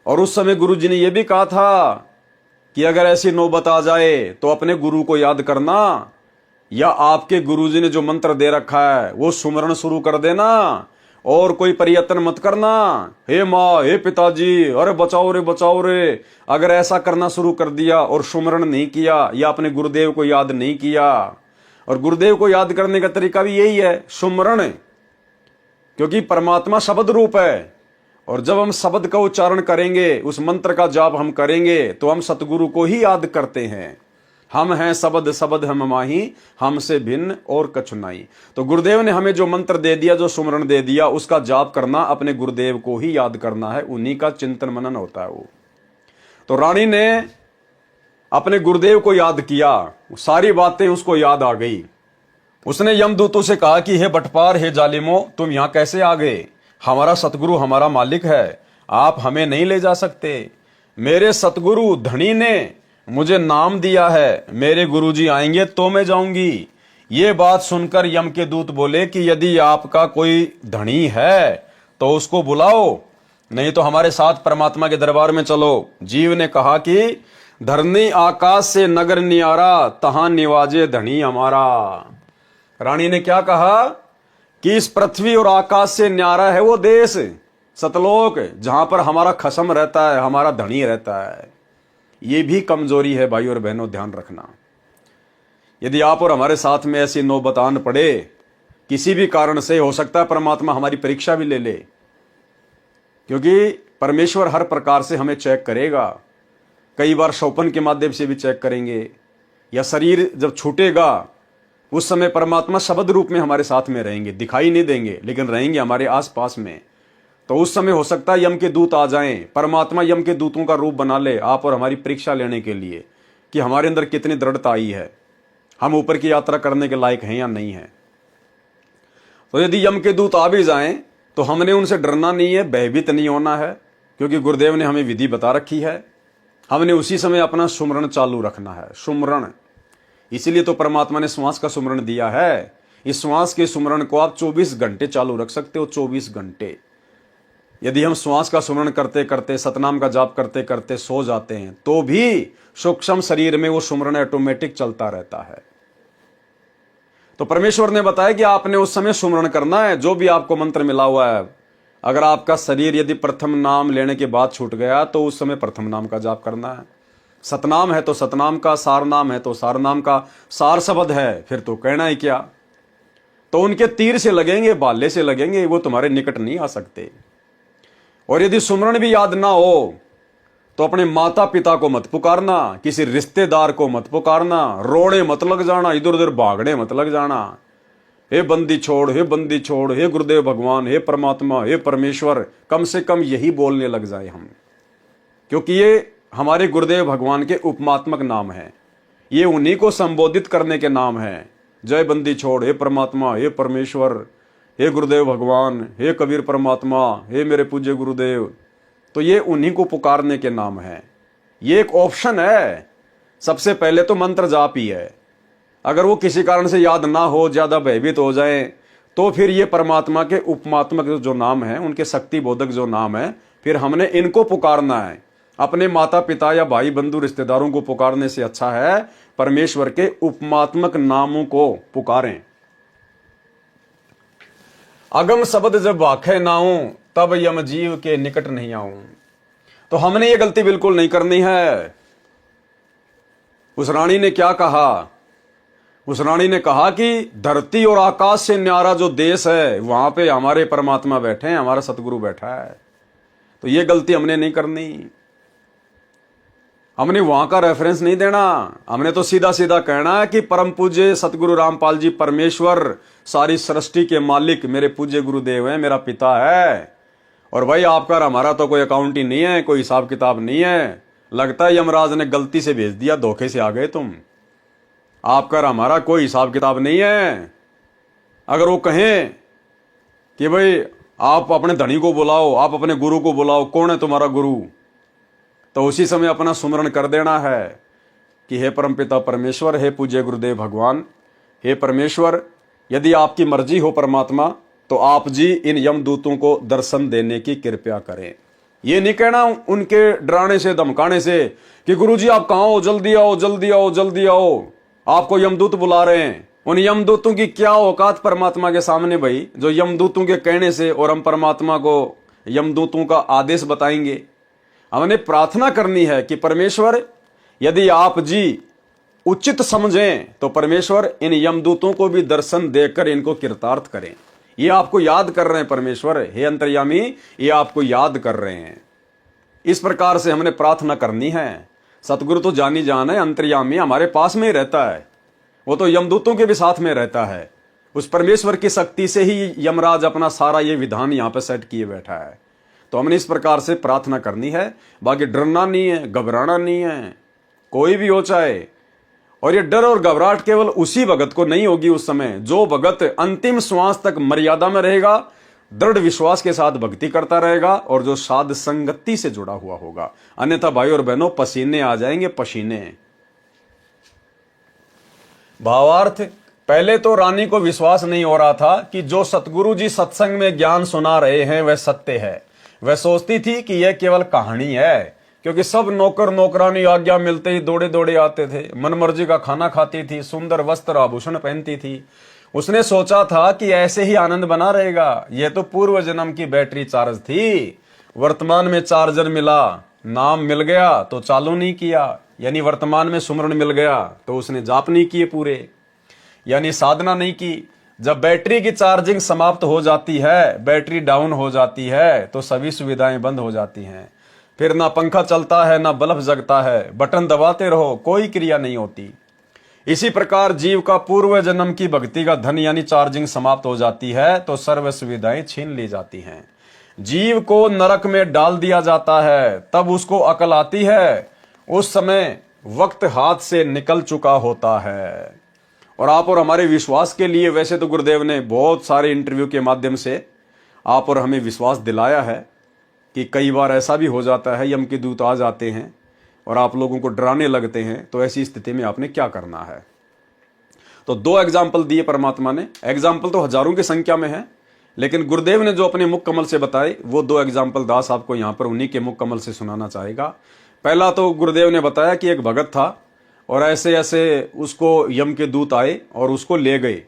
और उस समय गुरुजी ने यह भी कहा था कि अगर ऐसी नौबत आ जाए तो अपने गुरु को याद करना, या आपके गुरुजी ने जो मंत्र दे रखा है वो सुमरण शुरू कर देना और कोई प्रयत्न मत करना। हे माँ, हे पिताजी, अरे बचाओ रे बचाओ रे। अगर ऐसा करना शुरू कर दिया और सुमरण नहीं किया या अपने गुरुदेव को याद नहीं किया, और गुरुदेव को याद करने का तरीका भी यही है, सुमरण, क्योंकि परमात्मा शब्द रूप है। और जब हम शब्द का उच्चारण करेंगे, उस मंत्र का जाप हम करेंगे तो हम सतगुरु को ही याद करते हैं। हम हैं सबद सबद हम माही, हमसे भिन्न और कछु नहीं। तो गुरुदेव ने हमें जो मंत्र दे दिया, जो सुमरण दे दिया, उसका जाप करना, अपने गुरुदेव को ही याद करना है, उन्हीं का चिंतन मनन होता है वो। तो रानी ने अपने गुरुदेव को याद किया, सारी बातें उसको याद आ गई। उसने यमदूतों से कहा कि हे बटपार, हे जालिमो, तुम यहां कैसे आ गए? हमारा सतगुरु हमारा मालिक है, आप हमें नहीं ले जा सकते। मेरे सतगुरु धनी ने मुझे नाम दिया है, मेरे गुरुजी आएंगे तो मैं जाऊंगी। ये बात सुनकर यम के दूत बोले कि यदि आपका कोई धनी है तो उसको बुलाओ, नहीं तो हमारे साथ परमात्मा के दरबार में चलो। जीव ने कहा कि धरनी आकाश से नगर नियारा, तहां निवाजे धनी हमारा। रानी ने क्या कहा कि इस पृथ्वी और आकाश से न्यारा है वो देश सतलोक, जहां पर हमारा खसम रहता है, हमारा धनी रहता है। ये भी कमजोरी है भाई और बहनों, ध्यान रखना। यदि आप और हमारे साथ में ऐसी नौबत आन पड़े, किसी भी कारण से, हो सकता है परमात्मा हमारी परीक्षा भी ले ले, क्योंकि परमेश्वर हर प्रकार से हमें चेक करेगा। कई बार शोपन के माध्यम से भी चेक करेंगे, या शरीर जब छूटेगा उस समय परमात्मा शब्द रूप में हमारे साथ में रहेंगे, दिखाई नहीं देंगे लेकिन रहेंगे हमारे आसपास में। तो उस समय हो सकता है यम के दूत आ जाएं, परमात्मा यम के दूतों का रूप बना ले आप और हमारी परीक्षा लेने के लिए कि हमारे अंदर कितनी दृढ़ता आई है, हम ऊपर की यात्रा करने के लायक हैं या नहीं है। तो यदि यम के दूत आ भी जाएं तो हमने उनसे डरना नहीं है, भयभीत नहीं होना है, क्योंकि गुरुदेव ने हमें विधि बता रखी है। हमने उसी समय अपना सुमरण चालू रखना है, सुमरण। इसीलिए तो परमात्मा ने श्वास का सुमरण दिया है। इस श्वास के सुमरण को आप 24 घंटे चालू रख सकते हो, 24 घंटे। यदि हम श्वास का सुमरण करते करते, सतनाम का जाप करते करते सो जाते हैं तो भी सूक्ष्म शरीर में वो सुमरण ऑटोमेटिक चलता रहता है। तो परमेश्वर ने बताया कि आपने उस समय सुमरण करना है, जो भी आपको मंत्र मिला हुआ है। अगर आपका शरीर यदि प्रथम नाम लेने के बाद छूट गया तो उस समय प्रथम नाम का जाप करना है। सतनाम है तो सतनाम का, सार नाम है तो सार नाम का, सार शब्द है फिर तो कहना ही क्या। तो उनके तीर से लगेंगे, भाले से लगेंगे, वो तुम्हारे निकट नहीं आ सकते। और यदि सुमरण भी याद ना हो तो अपने माता पिता को मत पुकारना, किसी रिश्तेदार को मत पुकारना, रोने मत लग जाना, इधर उधर भागने मत लग जाना। हे बंदी छोड़, हे बंदी छोड़, हे गुरुदेव भगवान, हे परमात्मा, हे परमेश्वर, कम से कम यही बोलने लग जाए हम, क्योंकि ये हमारे गुरुदेव भगवान के उपमात्मक नाम है, ये उन्हीं को संबोधित करने के नाम है। जय बंदी छोड़, हे परमात्मा, हे परमेश्वर, हे गुरुदेव भगवान, हे कबीर परमात्मा, हे मेरे पूज्य गुरुदेव, तो ये उन्हीं को पुकारने के नाम है। ये एक ऑप्शन है। सबसे पहले तो मंत्र जाप ही है। अगर वो किसी कारण से याद ना हो, ज्यादा भयभीत हो जाए, तो फिर ये परमात्मा के उपमात्मक जो नाम है, उनके शक्ति बोधक जो नाम है, फिर हमने इनको पुकारना है। अपने माता पिता या भाई बंधु रिश्तेदारों को पुकारने से अच्छा है परमेश्वर के उपमात्मक नामों को पुकारें। अगम शब्द जब वाखे नाऊं, तब यम जीव के निकट नहीं आऊं। तो हमने ये गलती बिल्कुल नहीं करनी है। उस रानी ने क्या कहा? उस रानी ने कहा कि धरती और आकाश से न्यारा जो देश है, वहां पे हमारे परमात्मा बैठे हैं, हमारा सतगुरु बैठा है। तो ये गलती हमने नहीं करनी। हमने वहां का रेफरेंस नहीं देना। हमने तो सीधा सीधा कहना है कि परम पूज्य सतगुरु रामपाल जी परमेश्वर, सारी सृष्टि के मालिक मेरे पूज्य गुरुदेव हैं, मेरा पिता है। और भाई आपका और हमारा तो कोई अकाउंट ही नहीं है, कोई हिसाब किताब नहीं है। लगता है यमराज ने गलती से भेज दिया, धोखे से आ गए तुम। आपका और हमारा कोई हिसाब किताब नहीं है। अगर वो कहें कि भाई आप अपने धनी को बुलाओ, आप अपने गुरु को बुलाओ, कौन है तुम्हारा गुरु, तो उसी समय अपना सुमरण कर देना है कि हे परमपिता परमेश्वर, हे पूज्य गुरुदेव भगवान, हे परमेश्वर, यदि आपकी मर्जी हो परमात्मा, तो आप जी इन यमदूतों को दर्शन देने की कृपया करें। ये नहीं कहना उनके डराने से, धमकाने से कि गुरुजी आप कहाँ हो, जल्दी आओ, जल्दी आओ, जल्दी आओ, आपको यमदूत बुला रहे हैं। उन यमदूतों की क्या औकात परमात्मा के सामने भाई, जो यमदूतों के कहने से और हम परमात्मा को यमदूतों का आदेश बताएंगे। हमने प्रार्थना करनी है कि परमेश्वर यदि आप जी उचित समझें तो परमेश्वर इन यमदूतों को भी दर्शन देकर इनको कृतार्थ करें। ये आपको याद कर रहे हैं परमेश्वर, हे अंतर्यामी, ये आपको याद कर रहे हैं। इस प्रकार से हमने प्रार्थना करनी है। सतगुरु तो जानी जान है, अंतर्यामी, हमारे पास में ही रहता है। वो तो यमदूतों के भी साथ में रहता है। उस परमेश्वर की शक्ति से ही यमराज अपना सारा ये विधान यहाँ पे सेट किए बैठा है। तो हमने इस प्रकार से प्रार्थना करनी है। बाकी डरना नहीं है, घबराना नहीं है, कोई भी हो चाहे। और ये डर और घबराहट केवल उसी भगत को नहीं होगी उस समय जो भगत अंतिम श्वास तक मर्यादा में रहेगा, दृढ़ विश्वास के साथ भक्ति करता रहेगा और जो साध संगति से जुड़ा हुआ होगा। अन्यथा भाई और बहनों पसीने आ जाएंगे, पसीने। भावार्थ, पहले तो रानी को विश्वास नहीं हो रहा था कि जो सतगुरु जी सत्संग में ज्ञान सुना रहे हैं वह सत्य है। वह सोचती थी कि यह केवल कहानी है, क्योंकि सब नौकर नौकरानी आज्ञा मिलते ही दौड़े दौड़े आते थे, मनमर्जी का खाना खाती थी, सुंदर वस्त्र आभूषण पहनती थी। उसने सोचा था कि ऐसे ही आनंद बना रहेगा। यह तो पूर्व जन्म की बैटरी चार्ज थी, वर्तमान में चार्जर मिला, नाम मिल गया तो चालू नहीं किया, यानी वर्तमान में सुमरण मिल गया तो उसने जाप नहीं किए पूरे, यानी साधना नहीं की। जब बैटरी की चार्जिंग समाप्त हो जाती है, बैटरी डाउन हो जाती है, तो सभी सुविधाएं बंद हो जाती हैं। फिर ना पंखा चलता है, ना बल्ब जगता है, बटन दबाते रहो, कोई क्रिया नहीं होती। इसी प्रकार जीव का पूर्व जन्म की भक्ति का धन यानी चार्जिंग समाप्त हो जाती है तो सर्व सुविधाएं छीन ली जाती हैं। जीव को नरक में डाल दिया जाता है, तब उसको अकल आती है। उस समय वक्त हाथ से निकल चुका होता है। और आप और हमारे विश्वास के लिए वैसे तो गुरुदेव ने बहुत सारे इंटरव्यू के माध्यम से आप और हमें विश्वास दिलाया है कि कई बार ऐसा भी हो जाता है, यम के दूत आ जाते हैं और आप लोगों को डराने लगते हैं, तो ऐसी स्थिति में आपने क्या करना है। तो 2 एग्जाम्पल दिए परमात्मा ने। एग्जाम्पल तो हजारों की संख्या में है, लेकिन गुरुदेव ने जो अपने मुख कमल से बताए वो 2 एग्जाम्पल दास आपको यहां पर उन्हीं के मुख कमल से सुनाना चाहेगा। पहला तो गुरुदेव ने बताया कि एक भगत था और ऐसे ऐसे उसको यम के दूत आए और उसको ले गए।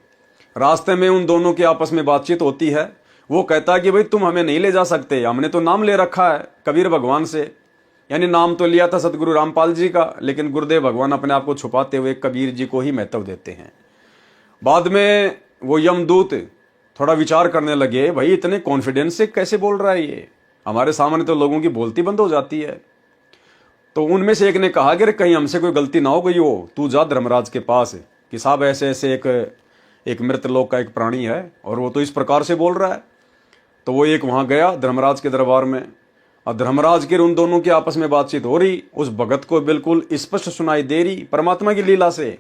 रास्ते में उन दोनों की आपस में बातचीत होती है। वो कहता है कि भाई तुम हमें नहीं ले जा सकते, हमने तो नाम ले रखा है कबीर भगवान से, यानी नाम तो लिया था सतगुरु रामपाल जी का, लेकिन गुरुदेव भगवान अपने आप को छुपाते हुए कबीर जी को ही महत्व देते हैं। बाद में वो यमदूत थोड़ा विचार करने लगे, भाई इतने कॉन्फिडेंस से कैसे बोल रहा है ये, हमारे सामने तो लोगों की बोलती बंद हो जाती है। तो उनमें से एक ने कहा कि कहीं हमसे कोई गलती ना हो गई हो, तू जा धर्मराज के पास कि साहब ऐसे ऐसे एक मृतलोक का एक प्राणी है और वो तो इस प्रकार से बोल रहा है। तो वो एक वहां गया धर्मराज के दरबार में, और धर्मराज के उन दोनों की आपस में बातचीत हो रही। उस भगत को बिल्कुल स्पष्ट सुनाई दे रही परमात्मा की लीला से,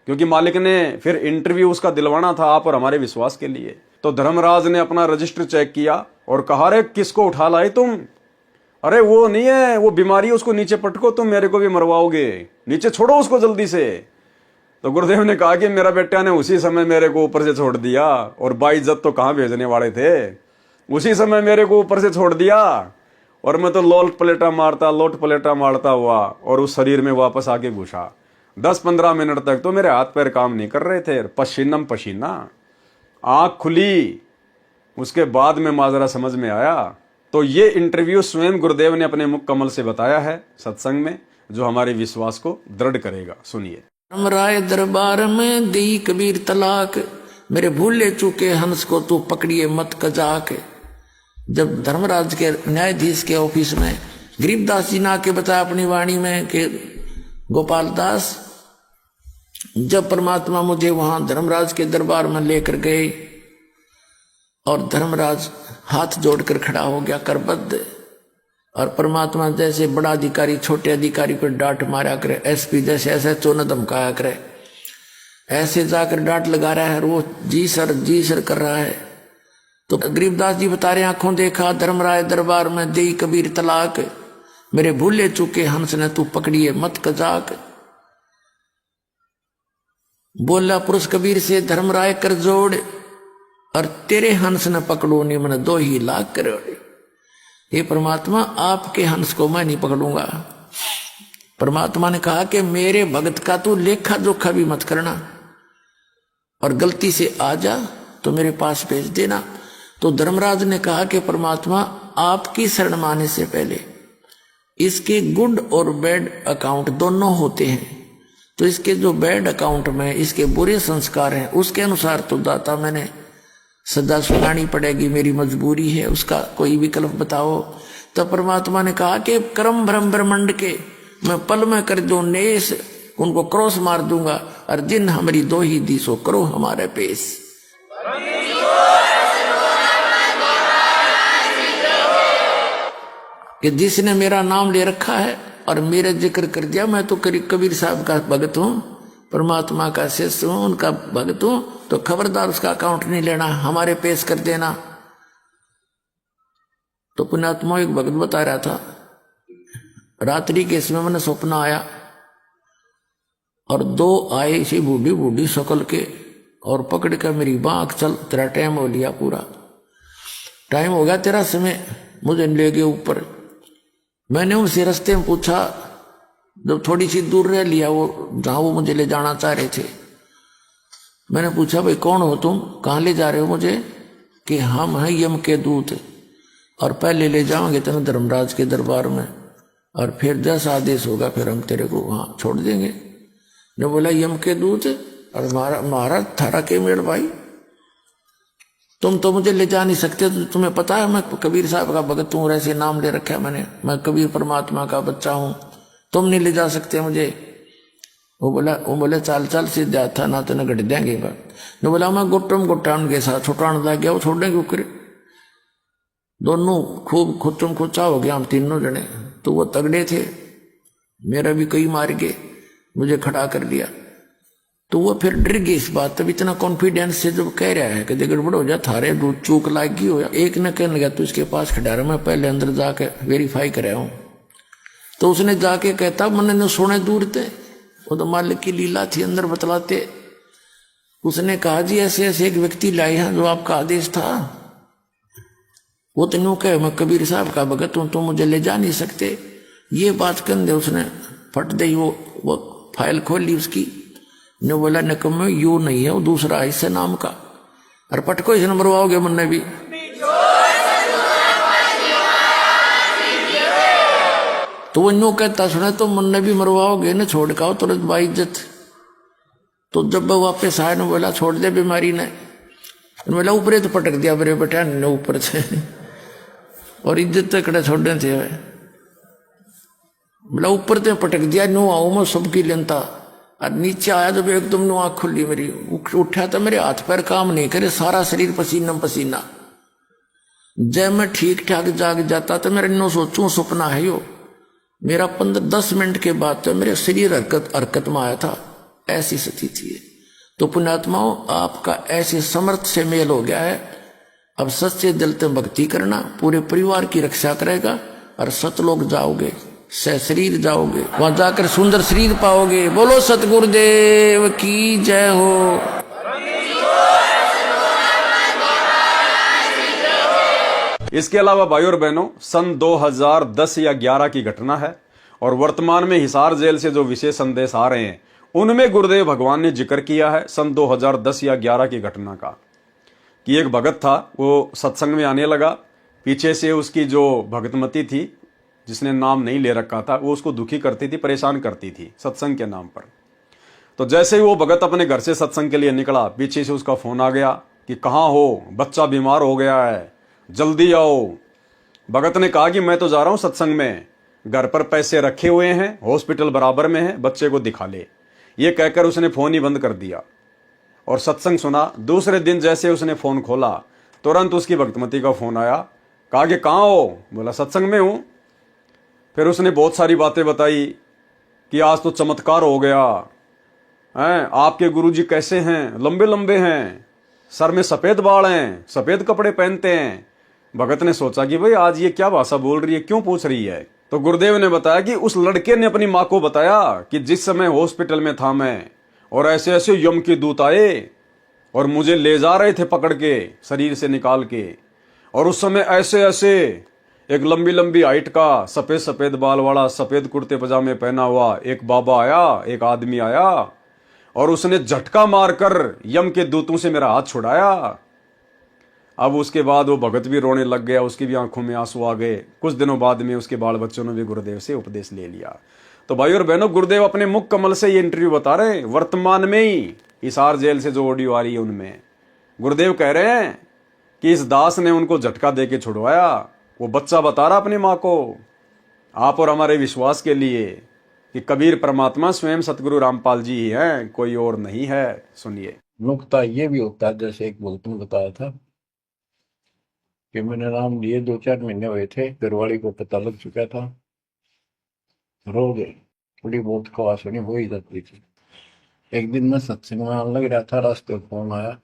क्योंकि मालिक ने फिर इंटरव्यू उसका दिलवाना था आप और हमारे विश्वास के लिए। तो धर्मराज ने अपना रजिस्टर चेक किया और कहा, अरे किसको उठा लाए तुम, अरे वो नहीं है, वो बीमारी, उसको नीचे पटको, तुम मेरे को भी मरवाओगे, नीचे छोड़ो उसको जल्दी से। तो गुरुदेव ने कहा कि मेरा बेटा ने उसी समय मेरे को ऊपर से छोड़ दिया, और बाइज्जत तो कहां भेजने वाले थे, उसी समय मेरे को ऊपर से छोड़ दिया और मैं तो लोट पलेटा मारता हुआ और उस शरीर में वापस आके घुसा। 10-15 मिनट तक तो मेरे हाथ पैर काम नहीं कर रहे थे, पसीनम पसीना, आंख खुली, उसके बाद में माजरा समझ में आया। तो ये इंटरव्यू स्वयं गुरुदेव ने अपने मुख कमल से बताया है सत्संग में, जो हमारे विश्वास को दृढ़ करेगा। सुनिए। राय दरबार में दी कबीर तलाक, मेरे भूले चूके हंस को तू पकड़िए मत कजाक। जब धर्मराज के न्यायाधीश के ऑफिस में गरीबदास जी ने आके बताया अपनी वाणी में कि गोपाल दास, जब परमात्मा मुझे वहां धर्मराज के दरबार में लेकर गए और धर्मराज हाथ जोड़कर खड़ा हो गया करबद्ध, और परमात्मा जैसे बड़ा अधिकारी छोटे अधिकारी पर डांट मारा करे, एसपी जैसे ऐसे चोन धमकाया करे, ऐसे जाकर डांट लगा रहा है, वो जी सर कर रहा है। तो गरीबदास जी बता रहे, आंखों देखा धर्मराय दरबार में दे कबीर तलाक, मेरे भूले चूके हंस ने तू पकड़िए मत कजाक। बोला पुरुष कबीर से धर्मराय कर जोड़, और तेरे हंस न पकड़ो नहीं मन 2 लाख करोड़। ये परमात्मा आपके हंस को मैं नहीं पकड़ूंगा। परमात्मा ने कहा कि मेरे भगत का तू लेखा जोखा भी मत करना, और गलती से आ जा तो मेरे पास भेज देना। तो धर्मराज ने कहा कि परमात्मा आपकी शरण माने से पहले इसके गुड और बैड अकाउंट दोनों होते हैं, तो इसके जो बैड अकाउंट में इसके बुरे संस्कार हैं उसके अनुसार तो दाता मैंने सजा सुनानी पड़ेगी, मेरी मजबूरी है, उसका कोई विकल्प बताओ। तो परमात्मा ने कहा कि कर्म भ्रम ब्रह्मंड के मैं पल में कर दो नेस, उनको क्रॉस मार दूंगा, और जिन हमारी दो ही दिसो करो हमारे पेश। कि जिसने मेरा नाम ले रखा है और मेरा जिक्र कर दिया, मैं तो कबीर साहब का भगत हूं, परमात्मा का शिष्य हूं, उनका भगत हूं, तो खबरदार उसका अकाउंट नहीं लेना, हमारे पेश कर देना। तो पुण्यात्मा एक भगत बता रहा था, रात्रि के समय मैंने सपना आया और दो आए इसी बूढ़ी बूढ़ी शक्ल के और पकड़ कर मेरी बाँख, चल तेरा टाइम हो लिया, पूरा टाइम हो गया तेरा समय, मुझे ले गए ऊपर। मैंने उनसे रास्ते में पूछा, जब थोड़ी सी दूर रह लिया वो जहाँ वो मुझे ले जाना चाह रहे थे, मैंने पूछा भाई कौन हो तुम, कहाँ ले जा रहे हो मुझे? कि हम हैं यम के दूत और पहले ले जाओगे तेरे धर्मराज के दरबार में, और फिर जैसा आदेश होगा फिर हम तेरे को वहाँ छोड़ देंगे। ने बोला यम के दूत और महाराज थारा के मेड़ भाई, तुम तो मुझे ले जा नहीं सकते, तो तुम्हें पता है मैं कबीर साहब का भगत हूँ, ऐसे नाम ले रखा है मैंने, मैं कबीर परमात्मा का बच्चा हूँ, तुम नहीं ले जा सकते मुझे। वो बोला चल चल सीधा था ना, तो न गट देंगे। ने बोला मैं गुट्टान के साथ छुटान लग गया, वो छोड़ने के दोनों खूब खुचम खुचा हो गया, हम तीनों जने। तो वो तगड़े थे, मेरा भी कई मार गए, मुझे खड़ा कर दिया। तो वो फिर डर गई इस बात, तब इतना कॉन्फिडेंस से जब कह रहा है कि गड़बड़ हो जा, थारे दूध चूक लागी हो। एक ने कहने लगा तू इसके पास खड़ा रहा, मैं पहले अंदर जाके वेरीफाई कराया हूं। तो उसने जाके कहता मैंने न सोने दूर थे, वो तो मालिक की लीला थी, अंदर बतलाते। उसने कहा जी ऐसे ऐसे एक व्यक्ति लाए हैं जो आपका आदेश था। वो तो यूं कहे मैं कबीर साहब का भगत हूं, तो मुझे ले जा नहीं सकते। ये बात कहने उसने फट दई, वो फाइल खोली उसकी, ने बोला निकम्मे यू नहीं है, वो दूसरा है इससे नाम का, और पटको इसे मरवाओगे मुन्ने भी। तो वो यूं कहता सुना तो मुन्ने भी मरवाओगे न, छोड़ का तुरंत बाइज्जत। तो जब वो वापस आए ने बोला छोड़ दे बीमारी ने, बोला ऊपर तो पटक दिया मेरे बेटा ने ऊपर से, और इज्जत तकड़े छोड़ने थे। बोला ऊपर तो पटक दिया, नो आओ मैं सबकी लेनता, और नीचे आया जब एकदम नो आँख खुली मेरी, उठा तो मेरे हाथ पैर काम नहीं करे, सारा शरीर पसीना पसीना। जब मैं ठीक ठाक जाग जाता तो मेरे नो सोचूं सपना है यो, मेरा 15-10 मिनट के बाद तो मेरे शरीर हरकत में आया था, ऐसी स्थिति थी। तो पुण्यात्माओं आपका ऐसे समर्थ से मेल हो गया है, अब सच्चे दिल से भक्ति करना, पूरे परिवार की रक्षा करेगा, और सतलोक जाओगे, शरीर जाओगे, वहां जाकर सुंदर शरीर पाओगे। बोलो सतगुरुदेव की जय हो। इसके अलावा भाइयों और बहनों, सन 2010 या 11 की घटना है, और वर्तमान में हिसार जेल से जो विशेष संदेश आ रहे हैं उनमें गुरुदेव भगवान ने जिक्र किया है सन 2010 या 11 की घटना का, कि एक भगत था, वो सत्संग में आने लगा, पीछे से उसकी जो भगतमती थी जिसने नाम नहीं ले रखा था, वो उसको दुखी करती थी, परेशान करती थी सत्संग के नाम पर। तो जैसे ही वो भगत अपने घर से सत्संग के लिए निकला, पीछे से उसका फोन आ गया कि कहाँ हो, बच्चा बीमार हो गया है, जल्दी आओ। भगत ने कहा कि मैं तो जा रहा हूं सत्संग में, घर पर पैसे रखे हुए हैं, हॉस्पिटल बराबर में है, बच्चे को दिखा ले। ये कहकर उसने फोन ही बंद कर दिया और सत्संग सुना। दूसरे दिन जैसे उसने फोन खोला, तुरंत उसकी भक्तमती का फोन आया, कहा कि कहाँ हो? बोला सत्संग में हूं। फिर उसने बहुत सारी बातें बताई कि आज तो चमत्कार हो गया हैं, आपके गुरुजी कैसे हैं, लंबे लंबे हैं, सर में सफेद बाल हैं, सफेद कपड़े पहनते हैं। भगत ने सोचा कि भाई आज ये क्या भाषा बोल रही है, क्यों पूछ रही है। तो गुरुदेव ने बताया कि उस लड़के ने अपनी माँ को बताया कि जिस समय हॉस्पिटल में था मैं, और ऐसे ऐसे यम के दूत आए और मुझे ले जा रहे थे पकड़ के शरीर से निकाल के, और उस समय ऐसे ऐसे एक लंबी लंबी हाइट का सफेद सफेद बाल वाला सफेद कुर्ते पजामे पहना हुआ एक बाबा आया, एक आदमी आया, और उसने झटका मारकर यम के दूतों से मेरा हाथ छुड़ाया। अब उसके बाद वो भगत भी रोने लग गया, उसकी भी आंखों में आंसू आ गए। कुछ दिनों बाद में उसके बाल बच्चों ने भी गुरुदेव से उपदेश ले लिया। तो भाई और बहनों, गुरुदेव अपने मुख कमल से ये इंटरव्यू बता रहे हैं, वर्तमान में ही हिसार जेल से जो ऑडियो आ रही है उनमें गुरुदेव कह रहे हैं कि इस दास ने उनको झटका दे के छुड़वाया। वो बच्चा बता रहा अपनी माँ को, आप और हमारे विश्वास के लिए कि कबीर परमात्मा स्वयं सतगुरु रामपाल जी ही हैं, कोई और नहीं है। सुनिए। नुकता ये भी होता है, जैसे एक भक्त ने बताया था कि मैंने नाम लिए 2-4 महीने हुए थे, घरवाली को पता लग चुका था, रो गए, थोड़ी बहुत खवासनी हो ही जाती थी। एक दिन मैं सत्संग में आने लग रहा था, रास्ते में फोन आया,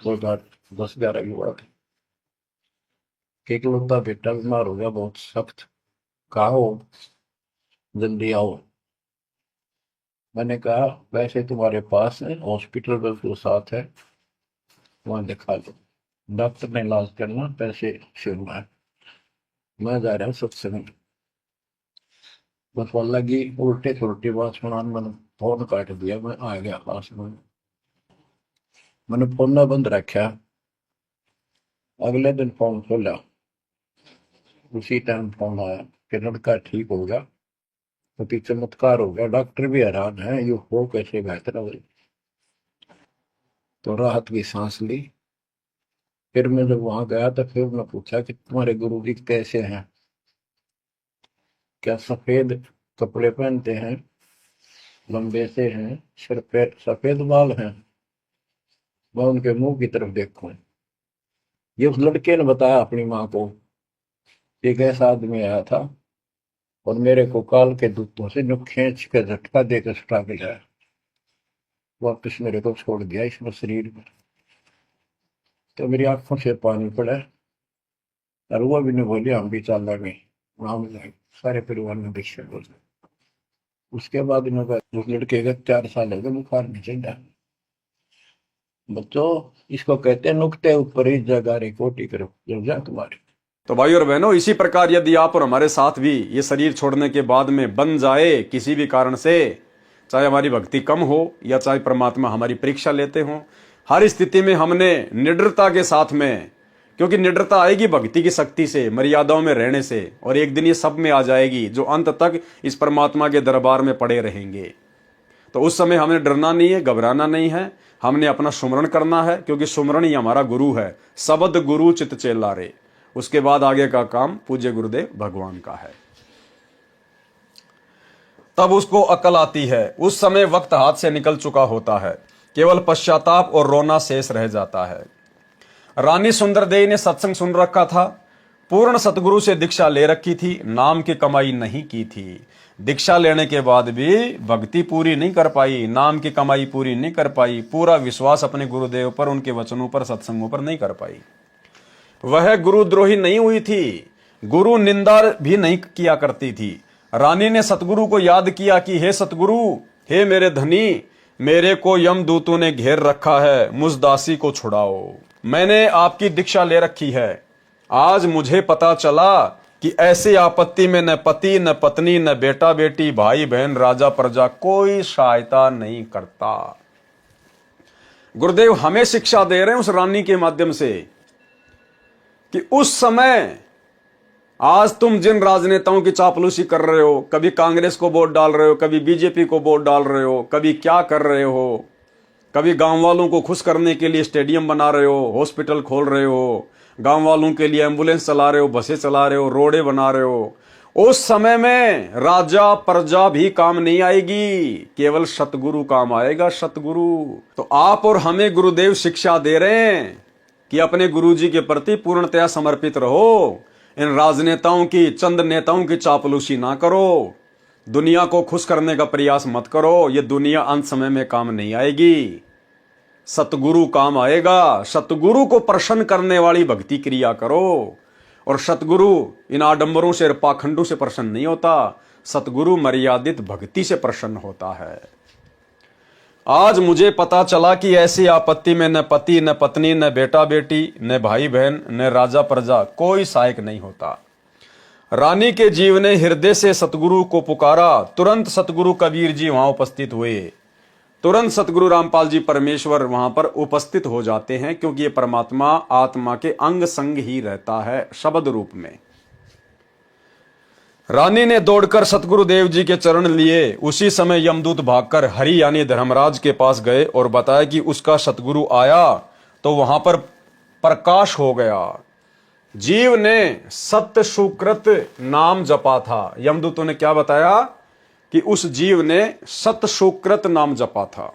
कोई बात 10-11 की बात है, कि इकलौता बेटा बीमार हो गया बहुत सख्त, कहा हो, जल्दी आओ। मैंने कहा वैसे तुम्हारे पास है, हॉस्पिटल बिल्कुल साथ है, वहां दिखा लो, डॉक्टर ने इलाज करना, पैसे शुरू है, मैं जा रहा हूँ सत्संग। बस वो लगी उल्टे सुलटी बात सुनाने, मैंने फोन काट दिया, मैं आ गया पास में, मैंने फोन ना बंद रखा। अगले दिन फोन खोला, उसी टाइम फोन आया कि लड़का ठीक हो गया, तो पीछे चमत्कार हो गया, डॉक्टर भी हैरान है, ये हो कैसे बेहतर हो। तो राहत की सांस ली। फिर मैं जब वहां गया तो फिर मैं पूछा कि तुम्हारे गुरु जी कैसे हैं, क्या सफेद कपड़े पहनते हैं, लंबे से हैं, सिर पे सफेद बाल हैं। मैं उनके मुंह की तरफ देखूं, ये उस लड़के ने बताया अपनी माँ को, एक ऐसा आदमी आया था और मेरे को काल के दूतों से जो खींच के झटका देकर सुटा के लाया, वापस मेरे को छोड़ दिया इसमें शरीर में। तो मेरी आंखों से पानी पड़ा, और वो भी नहीं बोली हम भी चल रहे, वहां मिला सारे परिवार में दीक्षा बोल। उसके बाद उस लड़के का 4 साल हो गए, बुखार नहीं चढ़ा। बच्चों, इसको कहते हैं नुक्ते ऊपर ही जगह रे कोटी करो जब जा तुम्हारी। तो भाइयों और बहनों, इसी प्रकार यदि आप और हमारे साथ भी ये शरीर छोड़ने के बाद में बन जाए किसी भी कारण से, चाहे हमारी भक्ति कम हो या चाहे परमात्मा हमारी परीक्षा लेते हो, हर स्थिति में हमने निडरता के साथ में, क्योंकि निडरता आएगी भक्ति की शक्ति से, मर्यादाओं में रहने से, और एक दिन ये सब में आ जाएगी जो अंत तक इस परमात्मा के दरबार में पड़े रहेंगे। तो उस समय हमें डरना नहीं है, घबराना नहीं है, हमने अपना सुमरण करना है, क्योंकि सुमरण ही हमारा गुरु है। शब्द गुरु चित चेला रे। उसके बाद आगे का काम पूज्य गुरुदेव भगवान का है। तब उसको अकल आती है। उस समय वक्त हाथ से निकल चुका होता है, केवल पश्चाताप और रोना शेष रह जाता है। रानी सुंदरदेवी ने सत्संग सुन रखा था, पूर्ण सतगुरु से दीक्षा ले रखी थी, नाम की कमाई नहीं की थी। दीक्षा लेने के बाद भी भक्ति पूरी नहीं कर पाई, नाम की कमाई पूरी नहीं कर पाई, पूरा विश्वास अपने गुरुदेव पर, उनके वचनों पर, सत्संगों पर नहीं कर पाई। वह गुरुद्रोही नहीं हुई थी, गुरु निंदा भी नहीं किया करती थी। रानी ने सतगुरु को याद किया कि हे सतगुरु, हे मेरे धनी, मेरे को यमदूतों ने घेर रखा है, मुझ दासी को छुड़ाओ। मैंने आपकी दीक्षा ले रखी है, आज मुझे पता चला कि ऐसी आपत्ति में न पति, न पत्नी, न बेटा बेटी, भाई बहन, राजा प्रजा कोई सहायता नहीं करता। गुरुदेव हमें शिक्षा दे रहे हैं उस रानी के माध्यम से कि उस समय, आज तुम जिन राजनेताओं की चापलूसी कर रहे हो, कभी कांग्रेस को वोट डाल रहे हो, कभी बीजेपी को वोट डाल रहे हो, कभी क्या कर रहे हो, कभी गांव वालों को खुश करने के लिए स्टेडियम बना रहे हो, हॉस्पिटल खोल रहे हो, गांव वालों के लिए एम्बुलेंस चला रहे हो, बसें चला रहे हो, रोडे बना रहे हो। उस समय में राजा प्रजा भी काम नहीं आएगी, केवल सतगुरु काम आएगा, सतगुरु। तो आप और हमें गुरुदेव शिक्षा दे रहे हैं कि अपने गुरुजी के प्रति पूर्णतया समर्पित रहो, इन राजनेताओं की, चंद नेताओं की चापलूसी ना करो, दुनिया को खुश करने का प्रयास मत करो, ये दुनिया अंत समय में काम नहीं आएगी, सतगुरु काम आएगा। सतगुरु को प्रसन्न करने वाली भक्ति क्रिया करो, और सतगुरु इन आडंबरों से, पाखंडों से प्रसन्न नहीं होता, सतगुरु मर्यादित भक्ति से प्रसन्न होता है। आज मुझे पता चला कि ऐसी आपत्ति में न पति, न पत्नी, न बेटा बेटी, न भाई बहन, न राजा प्रजा कोई सहायक नहीं होता। रानी के जीव ने हृदय से सतगुरु को पुकारा, तुरंत सतगुरु कबीर जी वहां उपस्थित हुए, तुरंत सतगुरु रामपाल जी परमेश्वर वहां पर उपस्थित हो जाते हैं, क्योंकि ये परमात्मा आत्मा के अंग संग ही रहता है शब्द रूप में। रानी ने दौड़कर सतगुरु देव जी के चरण लिए। उसी समय यमदूत भागकर हरि यानी धर्मराज के पास गए और बताया कि उसका सतगुरु आया, तो वहां पर प्रकाश हो गया। जीव ने सत्य सुकृत नाम जपा था। यमदूतों ने क्या बताया कि उस जीव ने सत्य सुकृत नाम जपा था।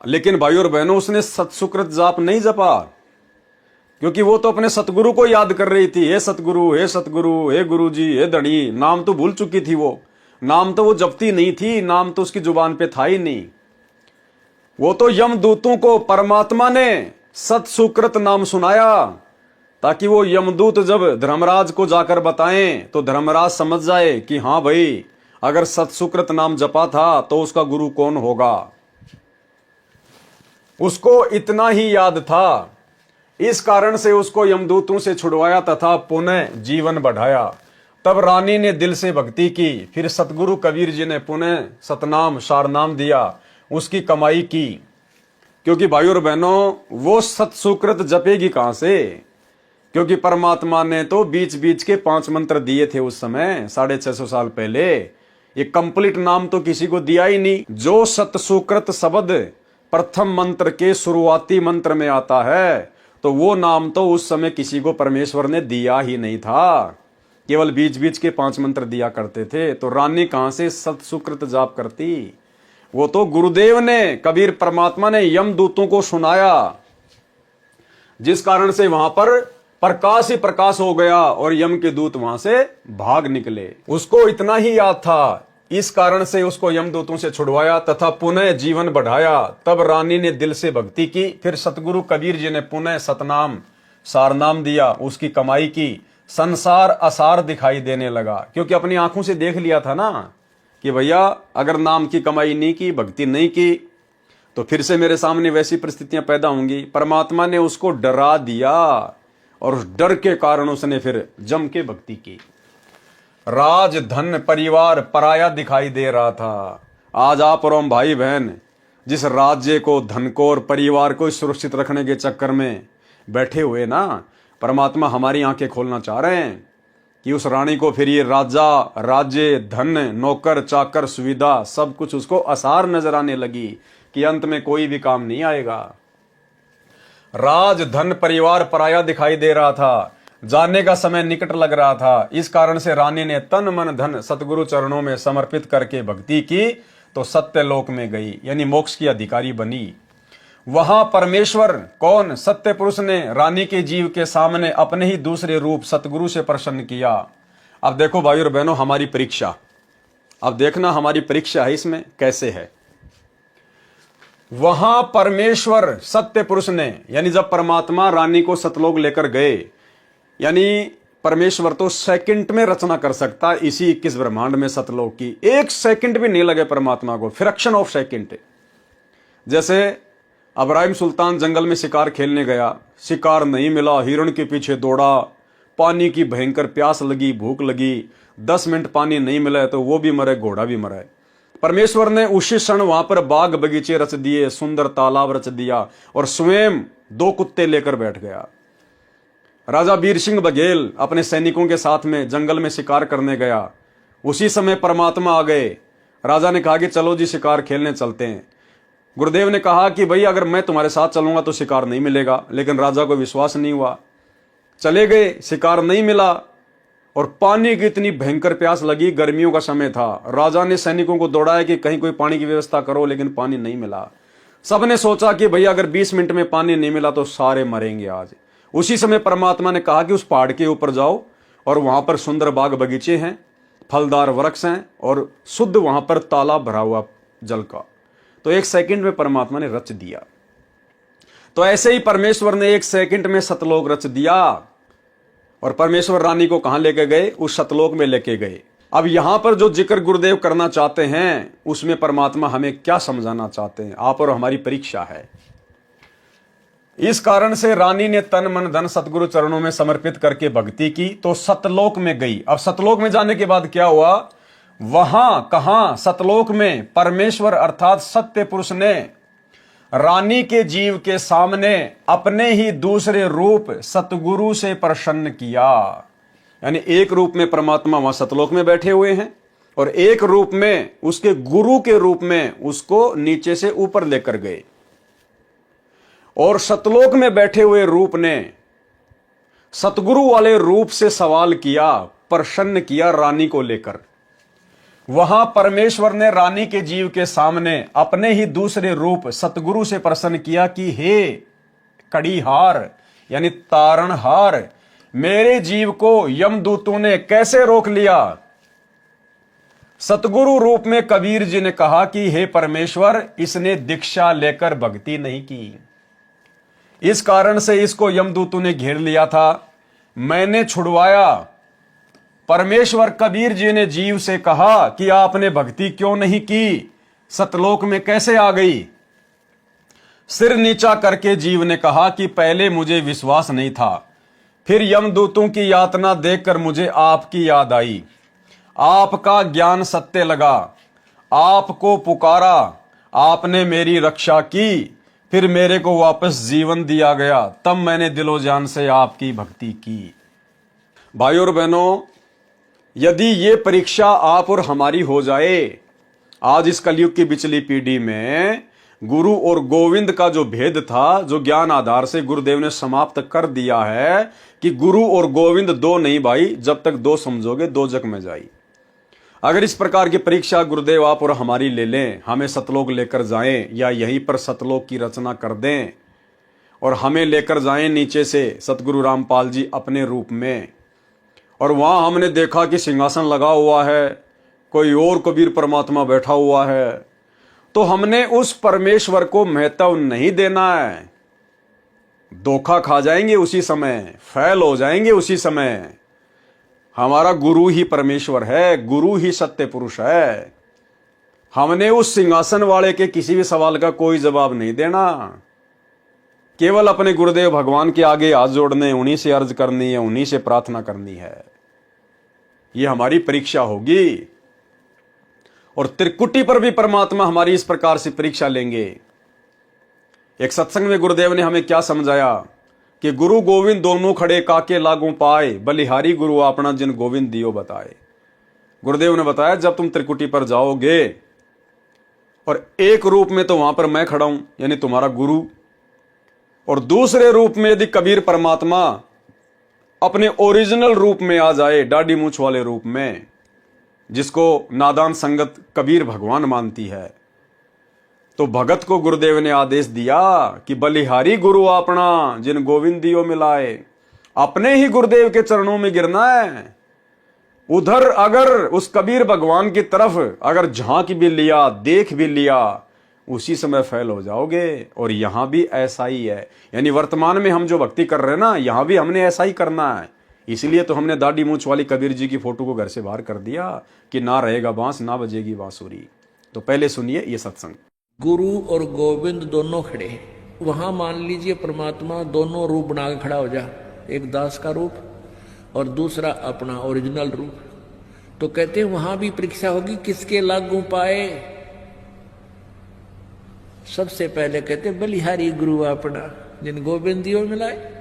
लेकिन भाई और बहनों, उसने सत्य सुकृत जाप नहीं जपा, क्योंकि वो तो अपने सतगुरु को याद कर रही थी। हे सतगुरु, हे सतगुरु, हे गुरुजी, हे धनी। नाम तो भूल चुकी थी वो, नाम तो वो जपती नहीं थी, नाम तो उसकी जुबान पे था ही नहीं। वो तो यमदूतों को परमात्मा ने सत सुकृत नाम सुनाया, ताकि वो यमदूत जब धर्मराज को जाकर बताएं तो धर्मराज समझ जाए कि हाँ भाई, अगर सत सुकृत नाम जपा था तो उसका गुरु कौन होगा। उसको इतना ही याद था, इस कारण से उसको यमदूतों से छुड़वाया तथा पुनः जीवन बढ़ाया। तब रानी ने दिल से भक्ति की, फिर सतगुरु कबीर जी ने पुनः सतनाम सारनाम दिया, उसकी कमाई की। क्योंकि भाई और बहनों, वो सत सुकृत जपेगी कहां से, क्योंकि परमात्मा ने तो बीच बीच के 5 मंत्र दिए थे उस समय 650 साल पहले। ये कंप्लीट नाम तो किसी को दिया ही नहीं। जो सत सुकृत शब्द प्रथम मंत्र के शुरुआती मंत्र में आता है, तो वो नाम तो उस समय किसी को परमेश्वर ने दिया ही नहीं था, केवल बीच बीच के 5 मंत्र दिया करते थे। तो रानी कहां से सत सुकृत जाप करती। वो तो गुरुदेव ने, कबीर परमात्मा ने यमदूतों को सुनाया, जिस कारण से वहां पर प्रकाश ही प्रकाश हो गया और यम के दूत वहां से भाग निकले। उसको इतना ही याद था, इस कारण से उसको यमदूतों से छुड़वाया तथा पुनः जीवन बढ़ाया। तब रानी ने दिल से भक्ति की, फिर सतगुरु कबीर जी ने पुनः सतनाम सारनाम दिया, उसकी कमाई की। संसार असार दिखाई देने लगा, क्योंकि अपनी आंखों से देख लिया था ना कि भैया अगर नाम की कमाई नहीं की, भक्ति नहीं की, तो फिर से मेरे सामने वैसी परिस्थितियां पैदा होंगी। परमात्मा ने उसको डरा दिया और उस डर के कारण उसने फिर जम के भक्ति की। राज धन परिवार पराया दिखाई दे रहा था। आज आप और हम भाई बहन जिस राज्य को, धन को और परिवार को सुरक्षित रखने के चक्कर में बैठे हुए ना, परमात्मा हमारी आंखें खोलना चाह रहे हैं कि उस रानी को फिर ये राजा, राज्य, धन, नौकर चाकर, सुविधा सब कुछ उसको आसार नजर आने लगी कि अंत में कोई भी काम नहीं आएगा। राज धन परिवार पराया दिखाई दे रहा था, जाने का समय निकट लग रहा था। इस कारण से रानी ने तन मन धन सतगुरु चरणों में समर्पित करके भक्ति की, तो सत्य लोक में गई, यानी मोक्ष की अधिकारी बनी। वहां परमेश्वर कौन, सत्य पुरुष ने रानी के जीव के सामने अपने ही दूसरे रूप सतगुरु से प्रसन्न किया। अब देखो भाई और बहनों, हमारी परीक्षा, अब देखना हमारी परीक्षा है इसमें कैसे है। वहां परमेश्वर सत्य पुरुष ने, यानी जब परमात्मा रानी को सतलोक लेकर गए, यानी परमेश्वर तो सेकंड में रचना कर सकता इसी 21 ब्रह्मांड में सतलोक की। 1 सेकंड भी नहीं लगे परमात्मा को, फ्रैक्शन ऑफ सेकंड। जैसे इब्राहिम सुल्तान जंगल में शिकार खेलने गया, शिकार नहीं मिला, हिरण के पीछे दौड़ा, पानी की भयंकर प्यास लगी, भूख लगी, 10 मिनट पानी नहीं मिला तो वो भी मरे, घोड़ा भी मरा। परमेश्वर ने उसी क्षण वहां पर बाग बगीचे रच दिए, सुंदर तालाब रच दिया और स्वयं 2 कुत्ते लेकर बैठ गया। राजा वीर सिंह बघेल अपने सैनिकों के साथ में जंगल में शिकार करने गया, उसी समय परमात्मा आ गए। राजा ने कहा कि चलो जी शिकार खेलने चलते हैं। गुरुदेव ने कहा कि भाई अगर मैं तुम्हारे साथ चलूंगा तो शिकार नहीं मिलेगा, लेकिन राजा को विश्वास नहीं हुआ। चले गए, शिकार नहीं मिला और पानी की इतनी भयंकर प्यास लगी, गर्मियों का समय था। राजा ने सैनिकों को दौड़ाया कि कहीं कोई पानी की व्यवस्था करो, लेकिन पानी नहीं मिला। सबने सोचा कि भैया अगर 20 मिनट में पानी नहीं मिला तो सारे मरेंगे आज। उसी समय परमात्मा ने कहा कि उस पहाड़ के ऊपर जाओ और वहां पर सुंदर बाग बगीचे हैं, फलदार वृक्ष हैं और शुद्ध वहां पर तालाब भरा हुआ जल का। तो 1 सेकंड में परमात्मा ने रच दिया। तो ऐसे ही परमेश्वर ने 1 सेकंड में सतलोक रच दिया और परमेश्वर रानी को कहां लेके गए, उस सतलोक में लेके गए। अब यहां पर जो जिक्र गुरुदेव करना चाहते हैं, उसमें परमात्मा हमें क्या समझाना चाहते हैं, आप और हमारी परीक्षा है। इस कारण से रानी ने तन मन धन सतगुरु चरणों में समर्पित करके भक्ति की, तो सतलोक में गई। अब सतलोक में जाने के बाद क्या हुआ, वहां कहां, सतलोक में परमेश्वर अर्थात सत्य पुरुष ने रानी के जीव के सामने अपने ही दूसरे रूप सतगुरु से प्रसन्न किया। यानी एक रूप में परमात्मा वहां सतलोक में बैठे हुए हैं और एक रूप में उसके गुरु के रूप में उसको नीचे से ऊपर लेकर गए। और सतलोक में बैठे हुए रूप ने सतगुरु वाले रूप से सवाल किया, प्रसन्न किया रानी को लेकर। वहां परमेश्वर ने रानी के जीव के सामने अपने ही दूसरे रूप सतगुरु से प्रसन्न किया कि हे कड़ीहार यानी तारणहार, मेरे जीव को यमदूतों ने कैसे रोक लिया। सतगुरु रूप में कबीर जी ने कहा कि हे परमेश्वर, इसने दीक्षा लेकर भक्ति नहीं की, इस कारण से इसको यमदूतों ने घेर लिया था, मैंने छुड़वाया। परमेश्वर कबीर जी ने जीव से कहा कि आपने भक्ति क्यों नहीं की, सतलोक में कैसे आ गई। सिर नीचा करके जीव ने कहा कि पहले मुझे विश्वास नहीं था, फिर यमदूतों की यातना देखकर मुझे आपकी याद आई, आपका ज्ञान सत्य लगा, आपको पुकारा, आपने मेरी रक्षा की, फिर मेरे को वापस जीवन दिया गया, तब मैंने दिलो जान से आपकी भक्ति की। भाइयों और बहनों, यदि ये परीक्षा आप और हमारी हो जाए, आज इस कलयुग की पिछली पीढ़ी में गुरु और गोविंद का जो भेद था, जो ज्ञान आधार से गुरुदेव ने समाप्त कर दिया है कि गुरु और गोविंद दो नहीं भाई, जब तक दो समझोगे दो जग में जाई। अगर इस प्रकार की परीक्षा गुरुदेव आप और हमारी ले लें, हमें सतलोक लेकर जाएं या यहीं पर सतलोक की रचना कर दें और हमें लेकर जाएं नीचे से सतगुरु रामपाल जी अपने रूप में, और वहां हमने देखा कि सिंहासन लगा हुआ है, कोई और कबीर परमात्मा बैठा हुआ है, तो हमने उस परमेश्वर को महत्व नहीं देना है। धोखा खा जाएंगे उसी समय, फैल हो जाएंगे उसी समय। हमारा गुरु ही परमेश्वर है, गुरु ही सत्य पुरुष है। हमने उस सिंहासन वाले के किसी भी सवाल का कोई जवाब नहीं देना, केवल अपने गुरुदेव भगवान के आगे हाथ जोड़ने, उन्हीं से अर्ज करनी है, उन्हीं से प्रार्थना करनी है। यह हमारी परीक्षा होगी और त्रिकुटी पर भी परमात्मा हमारी इस प्रकार से परीक्षा लेंगे। एक सत्संग में गुरुदेव ने हमें क्या समझाया कि गुरु गोविंद दोनों खड़े काके लागू पाए, बलिहारी गुरु अपना जिन गोविंद दियो बताए। गुरुदेव ने बताया जब तुम त्रिकुटी पर जाओगे और एक रूप में तो वहां पर मैं खड़ा हूं यानी तुम्हारा गुरु, और दूसरे रूप में यदि कबीर परमात्मा अपने ओरिजिनल रूप में आ जाए, दाढ़ी मूछ वाले रूप में, जिसको नादान संगत कबीर भगवान मानती है, तो भगत को गुरुदेव ने आदेश दिया कि बलिहारी गुरु अपना जिन गोविंदियों मिलाए। अपने ही गुरुदेव के चरणों में गिरना है। उधर अगर उस कबीर भगवान की तरफ अगर झांक भी लिया, देख भी लिया, उसी समय फैल हो जाओगे। और यहां भी ऐसा ही है, यानी वर्तमान में हम जो भक्ति कर रहे हैं ना, यहां भी हमने ऐसा ही करना है। इसलिए तो हमने दाढ़ी मूछ वाली कबीर जी की फोटो को घर से बाहर कर दिया कि ना रहेगा बांस, ना बजेगी बांसुरी। तो पहले सुनिए ये सत्संग। गुरु और गोविंद दोनों खड़े, वहां मान लीजिए परमात्मा दोनों रूप बना के खड़ा हो जा, एक दास का रूप और दूसरा अपना ओरिजिनल रूप। तो कहते हैं वहां भी परीक्षा होगी, किसके लागू पाए। सबसे पहले कहते बलिहारी गुरु अपना जिन गोविंदियों मिलाए।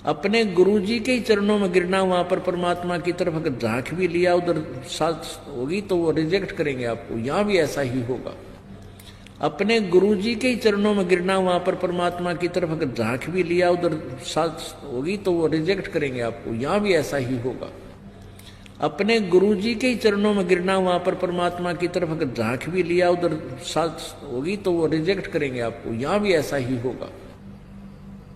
अपने गुरु जी के ही चरणों में गिरना, वहां पर परमात्मा की तरफ अगर झांक भी लिया उधर साथ होगी तो वो रिजेक्ट करेंगे आपको। यहां भी ऐसा ही होगा। अपने गुरु जी के ही चरणों में गिरना, वहां पर परमात्मा की तरफ अगर झांक भी लिया उधर साथ होगी तो वो रिजेक्ट करेंगे आपको। यहां भी ऐसा ही होगा। अपने गुरु जी के ही चरणों में गिरना, वहां पर परमात्मा की तरफ अगर झांक भी लिया उधर साथ होगी तो वो रिजेक्ट करेंगे आपको। यहां भी ऐसा ही होगा।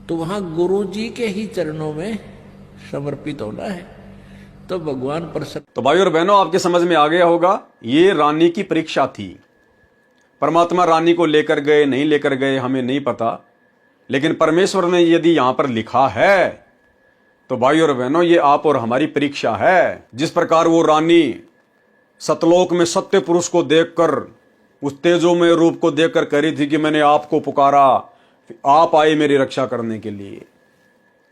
तो वहां गुरु जी के ही चरणों में समर्पित होना है तो भगवान प्रसन्न। तो भाई और बहनों, आपके समझ में आ गया होगा, ये रानी की परीक्षा थी। परमात्मा रानी को लेकर गए नहीं लेकर गए हमें नहीं पता, लेकिन परमेश्वर ने यदि यहां पर लिखा है तो भाई और बहनों ये आप और हमारी परीक्षा है। जिस प्रकार वो रानी सतलोक में सत्य पुरुष को देखकर, उस तेजोमय रूप को देखकर कह रही थी कि मैंने आपको पुकारा, आप आए मेरी रक्षा करने के लिए,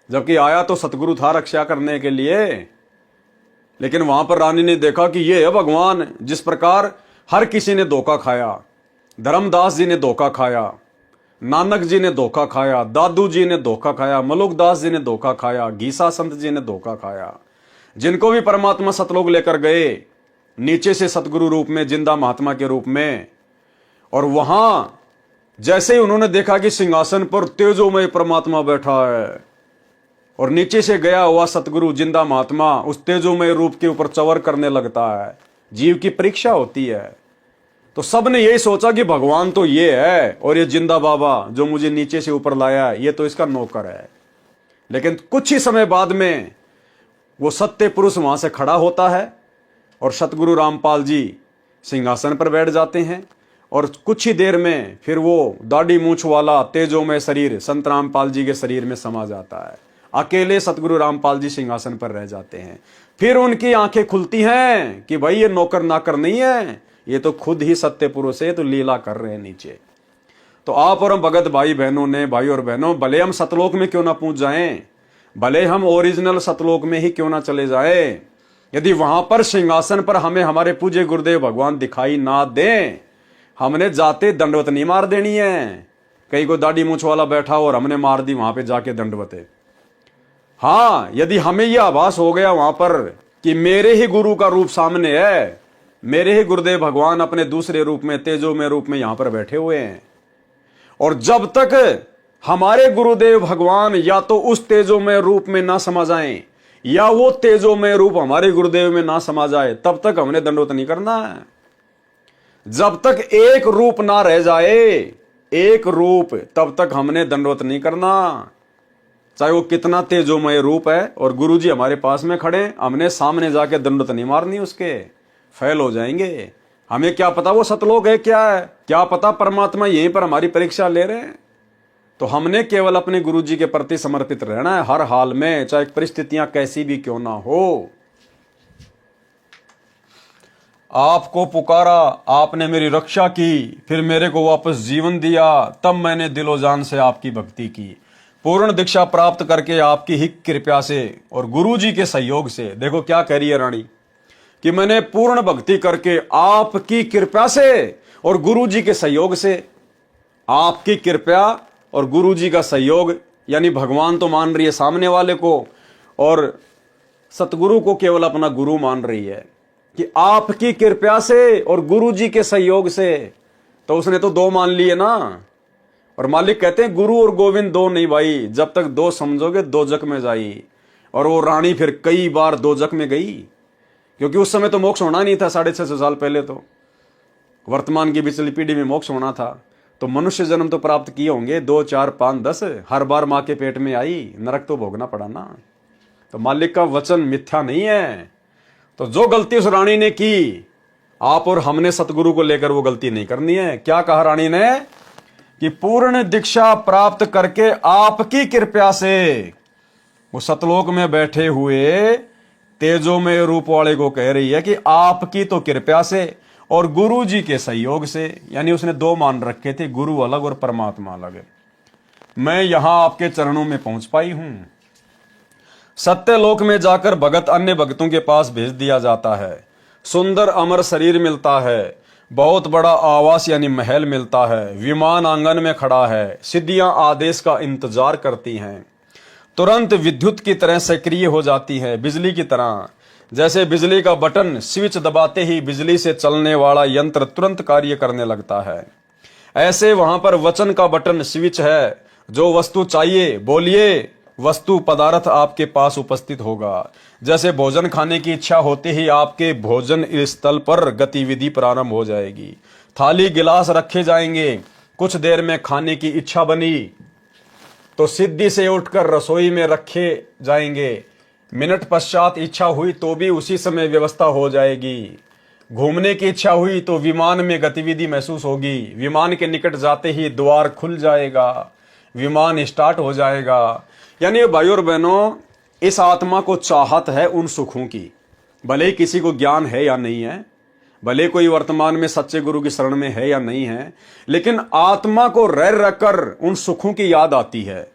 जबकि आया तो सतगुरु था रक्षा करने के लिए। लेकिन वहां पर रानी ने देखा कि ये है भगवान। जिस प्रकार हर किसी ने धोखा खाया, धर्मदास जी ने धोखा खाया, नानक जी ने धोखा खाया, दादू जी ने धोखा खाया, मलुकदास जी ने धोखा खाया, गीसा संत जी ने धोखा खाया। जिनको भी परमात्मा सतलोक लेकर गए नीचे से सतगुरु रूप में, जिंदा महात्मा के रूप में, और वहां जैसे ही उन्होंने देखा कि सिंहासन पर तेजोमय परमात्मा बैठा है, और नीचे से गया हुआ सतगुरु जिंदा महात्मा उस तेजोमय रूप के ऊपर चवर करने लगता है। जीव की परीक्षा होती है। तो सबने यही सोचा कि भगवान तो ये है और ये जिंदा बाबा जो मुझे नीचे से ऊपर लाया ये तो इसका नौकर है। लेकिन कुछ ही समय बाद में वो सत्य पुरुष वहां से खड़ा होता है और सतगुरु रामपाल जी सिंहासन पर बैठ जाते हैं और कुछ ही देर में फिर वो दाढ़ी मूंछ वाला तेजोमय शरीर संत रामपाल जी के शरीर में समा जाता है। अकेले सतगुरु रामपाल जी सिंहासन पर रह जाते हैं। फिर उनकी आंखें खुलती हैं कि भाई ये नौकर नाकर नहीं है, ये तो खुद ही सत्य पुरुष है, तो लीला कर रहे हैं नीचे। तो आप और हम भगत भाई बहनों ने, भाई और बहनों, भले हम सतलोक में क्यों ना पहुंच जाएं, भले हम ओरिजिनल सतलोक में ही क्यों ना चले जाएं, यदि वहां पर सिंहासन पर हमें हमारे पूज्य गुरुदेव भगवान दिखाई ना दें, हमने जाते दंडवत नहीं मार देनी है। कहीं को दाढ़ी मूंछ वाला बैठा और हमने मार दी वहां पे जाके दंडवते। हाँ, यदि हमें यह आभास हो गया वहां पर कि मेरे ही गुरु का रूप सामने है, मेरे ही गुरुदेव भगवान अपने दूसरे रूप में, तेजोमय रूप में यहां पर बैठे हुए हैं, और जब तक हमारे गुरुदेव भगवान या तो उस तेजोमय रूप में ना समा जाएं या वो तेजोमय रूप हमारे गुरुदेव में ना समा जाए, तब तक हमने दंडवत नहीं करना है। जब तक एक रूप ना रह जाए, एक रूप, तब तक हमने दंडवत नहीं करना। चाहे वो कितना तेजोमय रूप है और गुरुजी हमारे पास में खड़े, हमने सामने जाके दंडवत नहीं मारनी उसके, फेल हो जाएंगे। हमें क्या पता वो सतलोक है क्या है, क्या पता परमात्मा यहीं पर हमारी परीक्षा ले रहे हैं। तो हमने केवल अपने गुरुजी के प्रति समर्पित रहना है हर हाल में, चाहे परिस्थितियां कैसी भी क्यों ना हो। आपको पुकारा, आपने मेरी रक्षा की, फिर मेरे को वापस जीवन दिया, तब मैंने दिलो जान से आपकी भक्ति की। पूर्ण दीक्षा प्राप्त करके आपकी ही कृपा से और गुरुजी के सहयोग से, देखो क्या कह रही है रानी, कि मैंने पूर्ण भक्ति करके आपकी कृपा से और गुरुजी के सहयोग से, आपकी कृपा और गुरुजी का सहयोग, यानी भगवान तो मान रही है सामने वाले को और सतगुरु को केवल अपना गुरु मान रही है, कि आपकी कृपा से और गुरुजी के सहयोग से। तो उसने तो दो मान लिए ना। और मालिक कहते हैं गुरु और गोविंद दो नहीं भाई, जब तक दो समझोगे दोजक में जाई। और वो रानी फिर कई बार दोजक में गई, क्योंकि उस समय तो मोक्ष होना नहीं था। 650 साल पहले तो वर्तमान की पिछली पीढ़ी में मोक्ष होना था। तो मनुष्य जन्म तो प्राप्त किए होंगे 2, 4, 5, 10, हर बार माँ के पेट में आई, नरक तो भोगना पड़ा ना। तो मालिक का वचन मिथ्या नहीं है। तो जो गलती उस रानी ने की, आप और हमने सतगुरु को लेकर वो गलती नहीं करनी है। क्या कहा रानी ने, कि पूर्ण दीक्षा प्राप्त करके आपकी कृपा से, वो सतलोक में बैठे हुए तेजोमय रूप वाले को कह रही है कि आपकी तो कृपा से और गुरु जी के सहयोग से, यानी उसने दो मान रखे थे, गुरु अलग और परमात्मा अलग, मैं यहां आपके चरणों में पहुंच पाई हूं। सत्यलोक में जाकर भगत अन्य भक्तों के पास भेज दिया जाता है। सुंदर अमर शरीर मिलता है, बहुत बड़ा आवास यानी महल मिलता है, विमान आंगन में खड़ा है, सिद्धियां आदेश का इंतजार करती हैं, तुरंत विद्युत की तरह सक्रिय हो जाती है, बिजली की तरह। जैसे बिजली का बटन स्विच दबाते ही बिजली से चलने वाला यंत्र तुरंत कार्य करने लगता है, ऐसे वहां पर वचन का बटन स्विच है। जो वस्तु चाहिए बोलिए, वस्तु पदार्थ आपके पास उपस्थित होगा। जैसे भोजन खाने की इच्छा होते ही आपके भोजन स्थल पर गतिविधि प्रारंभ हो जाएगी, थाली गिलास रखे जाएंगे। कुछ देर में खाने की इच्छा बनी तो सिद्धि से उठकर रसोई में रखे जाएंगे, मिनट पश्चात इच्छा हुई तो भी उसी समय व्यवस्था हो जाएगी। घूमने की इच्छा हुई तो विमान में गतिविधि महसूस होगी, विमान के निकट जाते ही द्वार खुल जाएगा, विमान स्टार्ट हो जाएगा। यानी भाई और बहनों, इस आत्मा को चाहत है उन सुखों की, भले ही किसी को ज्ञान है या नहीं है, भले कोई वर्तमान में सच्चे गुरु की शरण में है या नहीं है, लेकिन आत्मा को रह रहकर उन सुखों की याद आती है।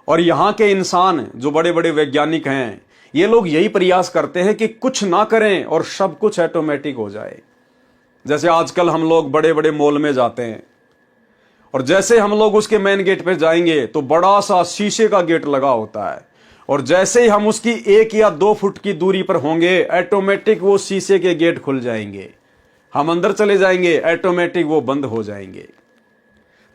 और यहाँ के इंसान जो बड़े बड़े वैज्ञानिक हैं, ये लोग यही प्रयास करते हैं कि कुछ ना करें और सब कुछ ऑटोमेटिक हो जाए। जैसे आजकल हम लोग बड़े बड़े मॉल में जाते हैं और जैसे हम लोग उसके मेन गेट पे जाएंगे तो बड़ा सा शीशे का गेट लगा होता है, और जैसे ही हम उसकी 1 या 2 फुट की दूरी पर होंगे ऑटोमेटिक वो शीशे के गेट खुल जाएंगे, हम अंदर चले जाएंगे, ऑटोमेटिक वो बंद हो जाएंगे।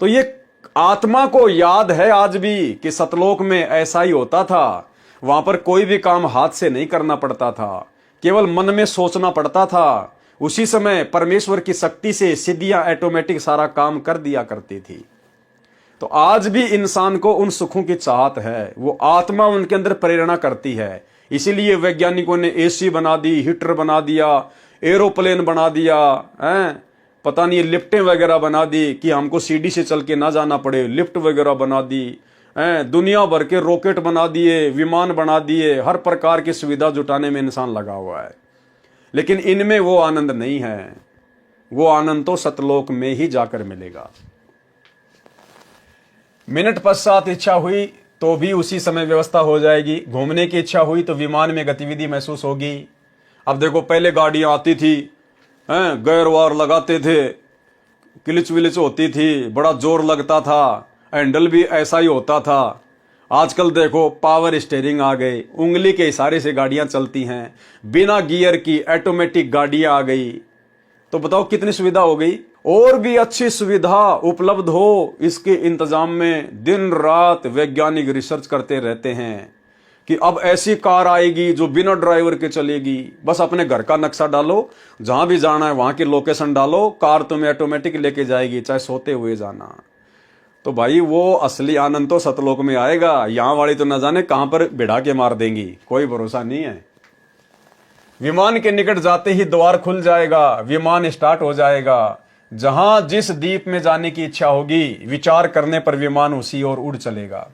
तो ये आत्मा को याद है आज भी कि सतलोक में ऐसा ही होता था। वहां पर कोई भी काम हाथ से नहीं करना पड़ता था, केवल मन में सोचना पड़ता था। उसी समय परमेश्वर की शक्ति से सिद्धियां ऑटोमेटिक सारा काम कर दिया करती थी। तो आज भी इंसान को उन सुखों की चाहत है, वो आत्मा उनके अंदर प्रेरणा करती है। इसीलिए वैज्ञानिकों ने एसी बना दी, हीटर बना दिया, एरोप्लेन बना दिया, पता नहीं लिफ्टें वगैरह बना दी कि हमको सीढ़ी से चल के ना जाना पड़े, लिफ्ट वगैरह बना दी, दुनिया भर के रॉकेट बना दिए, विमान बना दिए, हर प्रकार की सुविधा जुटाने में इंसान लगा हुआ है। लेकिन इनमें वो आनंद नहीं है। वो आनंद तो सतलोक में ही जाकर मिलेगा। मिनट पश्चात इच्छा हुई तो भी उसी समय व्यवस्था हो जाएगी। घूमने की इच्छा हुई तो विमान में गतिविधि महसूस होगी। अब देखो, पहले गाड़ियां आती थी, गेयर वार लगाते थे, किलिच विलिच होती थी, बड़ा जोर लगता था, हैंडल भी ऐसा ही होता था। आजकल देखो पावर स्टीयरिंग आ गए, उंगली के इशारे से गाड़ियां चलती हैं, बिना गियर की ऑटोमेटिक गाड़ियां आ गई। तो बताओ कितनी सुविधा हो गई। और भी अच्छी सुविधा उपलब्ध हो, इसके इंतजाम में दिन रात वैज्ञानिक रिसर्च करते रहते हैं कि अब ऐसी कार आएगी जो बिना ड्राइवर के चलेगी। बस अपने घर का नक्शा डालो, जहां भी जाना है वहां की लोकेशन डालो, कार तुम्हें ऑटोमेटिक लेके जाएगी, चाहे सोते हुए जाना। तो भाई वो असली आनंद तो सतलोक में आएगा। यहां वाली तो न जाने कहां पर भिड़ा के मार देंगी, कोई भरोसा नहीं है। विमान के निकट जाते ही द्वार खुल जाएगा, विमान स्टार्ट हो जाएगा। जहां जिस द्वीप में जाने की इच्छा होगी, विचार करने पर विमान उसी ओर उड़ चलेगा।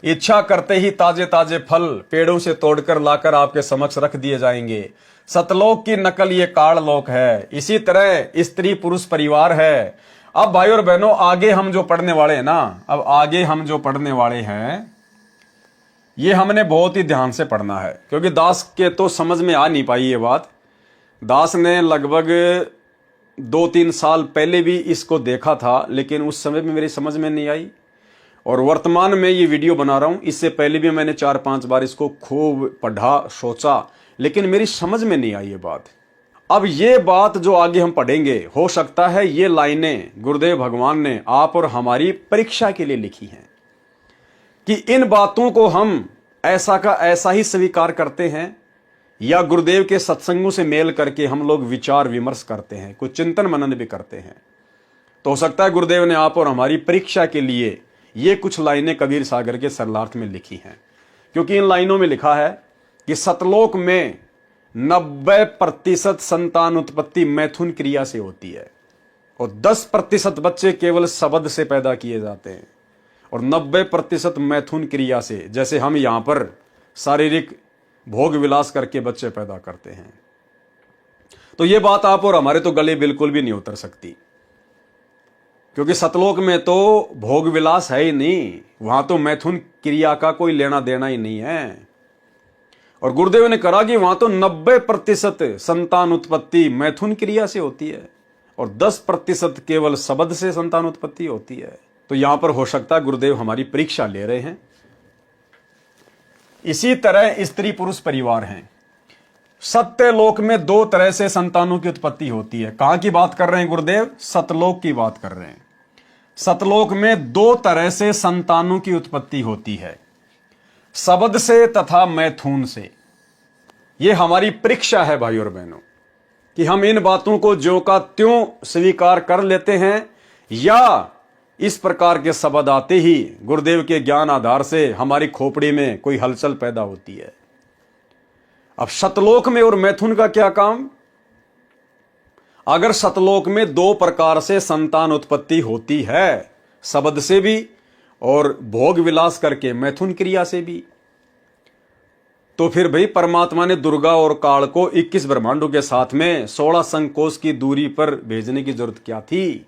इच्छा करते ही ताजे ताजे फल पेड़ों से तोड़कर लाकर आपके समक्ष रख दिए जाएंगे। सतलोक की नकल ये काललोक है। इसी तरह स्त्री पुरुष परिवार है। अब भाई और बहनों, आगे हम जो पढ़ने वाले हैं ना, अब आगे हम जो पढ़ने वाले हैं, ये हमने बहुत ही ध्यान से पढ़ना है, क्योंकि दास के तो समझ में आ नहीं पाई ये बात। दास ने लगभग 2-3 साल पहले भी इसको देखा था, लेकिन उस समय भी मेरी समझ में नहीं आई। और वर्तमान में ये वीडियो बना रहा हूं, इससे पहले भी मैंने 4-5 बार इसको खूब पढ़ा, सोचा, लेकिन मेरी समझ में नहीं आई ये बात। अब ये बात जो आगे हम पढ़ेंगे, हो सकता है ये लाइनें गुरुदेव भगवान ने आप और हमारी परीक्षा के लिए लिखी हैं, कि इन बातों को हम ऐसा का ऐसा ही स्वीकार करते हैं, या गुरुदेव के सत्संगों से मेल करके हम लोग विचार विमर्श करते हैं, कुछ चिंतन मनन भी करते हैं। तो हो सकता है गुरुदेव ने आप और हमारी परीक्षा के लिए ये कुछ लाइनें कबीर सागर के सरलार्थ में लिखी हैं, क्योंकि इन लाइनों में लिखा है कि सतलोक में 90% संतान उत्पत्ति मैथुन क्रिया से होती है, और 10% बच्चे केवल शब्द से पैदा किए जाते हैं, और 90% मैथुन क्रिया से, जैसे हम यहां पर शारीरिक भोग विलास करके बच्चे पैदा करते हैं। तो ये बात आप और हमारे तो गले बिल्कुल भी नहीं उतर सकती, क्योंकि सतलोक में तो भोग विलास है ही नहीं, वहां तो मैथुन क्रिया का कोई लेना देना ही नहीं है। और गुरुदेव ने कहा कि वहां तो 90% संतान उत्पत्ति मैथुन क्रिया से होती है, और 10% केवल शब्द से संतान उत्पत्ति होती है। तो यहां पर हो सकता है गुरुदेव हमारी परीक्षा ले रहे हैं। इसी तरह स्त्री पुरुष परिवार हैं। सत्यलोक में 2 तरह से संतानों की उत्पत्ति होती है। कहां की बात कर रहे हैं गुरुदेव? सतलोक की बात कर रहे हैं। सतलोक में 2 तरह से संतानों की उत्पत्ति होती है, शब्द से तथा मैथुन से। यह हमारी परीक्षा है भाई और बहनों, कि हम इन बातों को ज्यों का त्यों स्वीकार कर लेते हैं, या इस प्रकार के शब्द आते ही गुरुदेव के ज्ञान आधार से हमारी खोपड़ी में कोई हलचल पैदा होती है। अब सतलोक में और मैथुन का क्या काम? अगर सतलोक में 2 प्रकार से संतान उत्पत्ति होती है, शब्द से भी और भोग विलास करके मैथुन क्रिया से भी, तो फिर भाई परमात्मा ने दुर्गा और काल को 21 ब्रह्मांडों के साथ में 16 संकोश की दूरी पर भेजने की जरूरत क्या थी?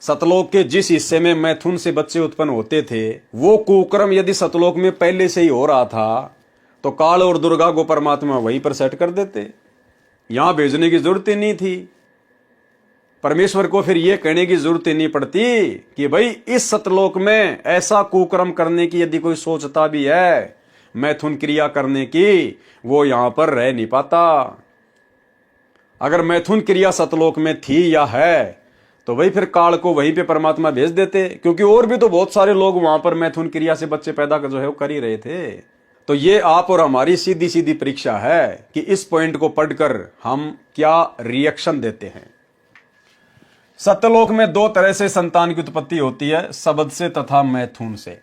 सतलोक के जिस हिस्से में मैथुन से बच्चे उत्पन्न होते थे, वो कुक्रम यदि सतलोक में पहले से ही हो रहा था, तो काल और दुर्गा को परमात्मा वहीं पर सेट कर देते, यहां भेजने की जरूरत ही नहीं थी। परमेश्वर को फिर यह कहने की जरूरत ही नहीं पड़ती कि भाई इस सतलोक में ऐसा कुक्रम करने की यदि कोई सोचता भी है, मैथुन क्रिया करने की, वो यहां पर रह नहीं पाता। अगर मैथुन क्रिया सतलोक में थी या है, तो भाई फिर काल को वहीं पे परमात्मा भेज देते, क्योंकि और भी तो बहुत सारे लोग वहां पर मैथुन क्रिया से बच्चे पैदा जो है वो कर ही रहे थे। तो ये आप और हमारी सीधी सीधी परीक्षा है कि इस पॉइंट को पढ़कर हम क्या रिएक्शन देते हैं। सत्यलोक में दो तरह से संतान की उत्पत्ति होती है, शब्द से तथा मैथुन से।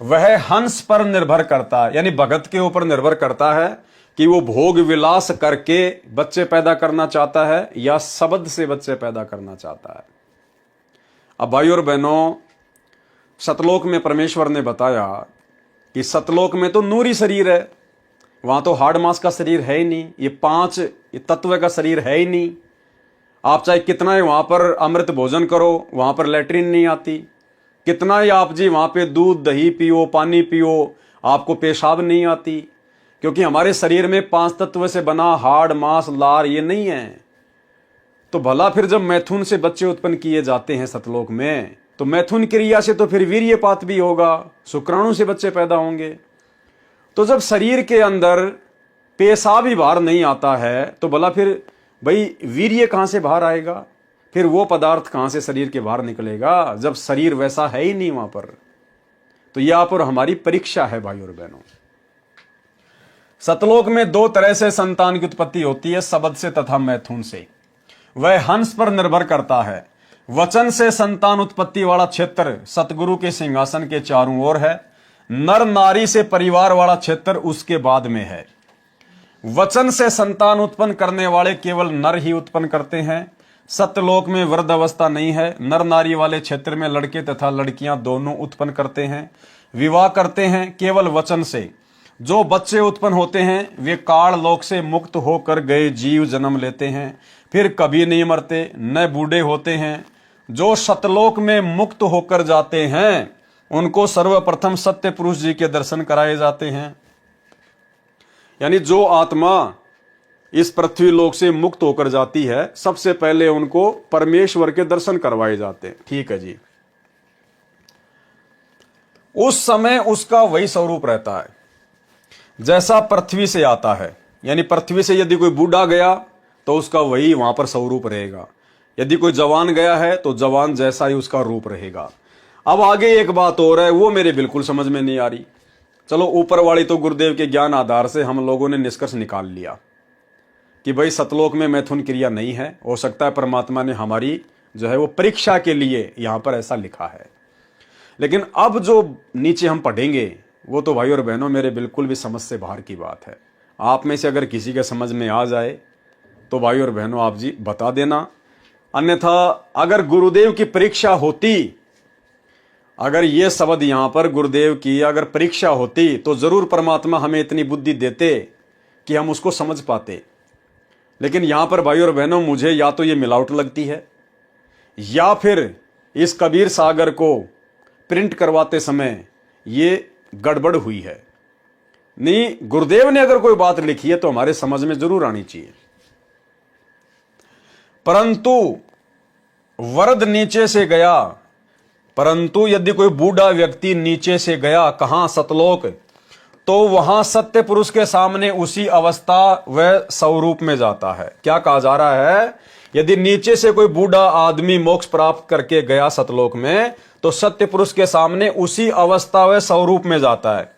वह हंस पर निर्भर करता है, यानी भगत के ऊपर निर्भर करता है कि वो भोग विलास करके बच्चे पैदा करना चाहता है या शब्द से बच्चे पैदा करना चाहता है। अब भाई और बहनों, सतलोक में परमेश्वर ने बताया कि सतलोक में तो नूरी शरीर है, वहां तो हार्ड मास का शरीर है ही नहीं, ये 5 तत्व का शरीर है ही नहीं। आप चाहे कितना ही वहां पर अमृत भोजन करो, वहां पर लैट्रिन नहीं आती। कितना ही आप जी वहां पे दूध दही पियो, पानी पियो, आपको पेशाब नहीं आती, क्योंकि हमारे शरीर में 5 तत्व से बना हार्ड मांस लार ये नहीं है। तो भला फिर जब मैथुन से बच्चे उत्पन्न किए जाते हैं सतलोक में, तो मैथुन क्रिया से तो फिर वीर्यपात भी होगा, शुक्राणु से बच्चे पैदा होंगे। तो जब शरीर के अंदर पेशाब ही बाहर नहीं आता है, तो भला फिर भाई वीर्य कहां से बाहर आएगा? फिर वो पदार्थ कहां से शरीर के बाहर निकलेगा, जब शरीर वैसा है ही नहीं वहां पर। तो यह आप और हमारी परीक्षा है भाई और बहनों। सतलोक में 2 तरह से संतान की उत्पत्ति होती है, शब्द से तथा मैथुन से। वह हंस पर निर्भर करता है। वचन से संतान उत्पत्ति वाला क्षेत्र सतगुरु के सिंहासन के चारों ओर है। नर नारी से परिवार वाला क्षेत्र उसके बाद में है। वचन से संतान उत्पन्न करने वाले केवल नर ही उत्पन्न करते हैं। सत्यलोक में वृद्ध अवस्था नहीं है। नर नारी वाले क्षेत्र में लड़के तथा लड़कियां दोनों उत्पन्न करते हैं, विवाह करते हैं केवल वचन से। जो बच्चे उत्पन्न होते हैं वे काल लोक से मुक्त होकर गए जीव जन्म लेते हैं, फिर कभी नहीं मरते, न बूढ़े होते हैं। जो सतलोक में मुक्त होकर जाते हैं उनको सर्वप्रथम सत्य पुरुष जी के दर्शन कराए जाते हैं। यानी जो आत्मा इस पृथ्वी लोक से मुक्त होकर जाती है, सबसे पहले उनको परमेश्वर के दर्शन करवाए जाते हैं। ठीक है जी। उस समय उसका वही स्वरूप रहता है जैसा पृथ्वी से आता है। यानी पृथ्वी से यदि कोई बूढ़ा गया तो उसका वही वहां पर स्वरूप रहेगा। यदि कोई जवान गया है तो जवान जैसा ही उसका रूप रहेगा। अब आगे एक बात और है, वो मेरे बिल्कुल समझ में नहीं आ रही। चलो, ऊपर वाली तो गुरुदेव के ज्ञान आधार से हम लोगों ने निष्कर्ष निकाल लिया कि भाई सतलोक में मैथुन क्रिया नहीं है। हो सकता है परमात्मा ने हमारी जो है वो परीक्षा के लिए यहां पर ऐसा लिखा है। लेकिन अब जो नीचे हम पढ़ेंगे वो तो भाई और बहनों मेरे बिल्कुल भी समझ से बाहर की बात है। आप में से अगर किसी के समझ में आ जाए तो भाई और बहनों आप जी बता देना। अन्यथा अगर गुरुदेव की परीक्षा होती, अगर ये शब्द यहां पर गुरुदेव की अगर परीक्षा होती तो जरूर परमात्मा हमें इतनी बुद्धि देते कि हम उसको समझ पाते। लेकिन यहां पर भाई और बहनों मुझे या तो ये मिलावट लगती है या फिर इस कबीर सागर को प्रिंट करवाते समय ये गड़बड़ हुई है। नहीं, गुरुदेव ने अगर कोई बात लिखी है तो हमारे समझ में जरूर आनी चाहिए। परंतु वरद नीचे से गया, परंतु यदि कोई बूढ़ा व्यक्ति नीचे से गया कहां? सतलोक, तो वहां सत्य पुरुष के सामने उसी अवस्था व स्वरूप में जाता है। क्या कहा जा रहा है? यदि नीचे से कोई बूढ़ा आदमी मोक्ष प्राप्त करके गया सतलोक में तो सत्य पुरुष के सामने उसी अवस्था व स्वरूप में जाता है।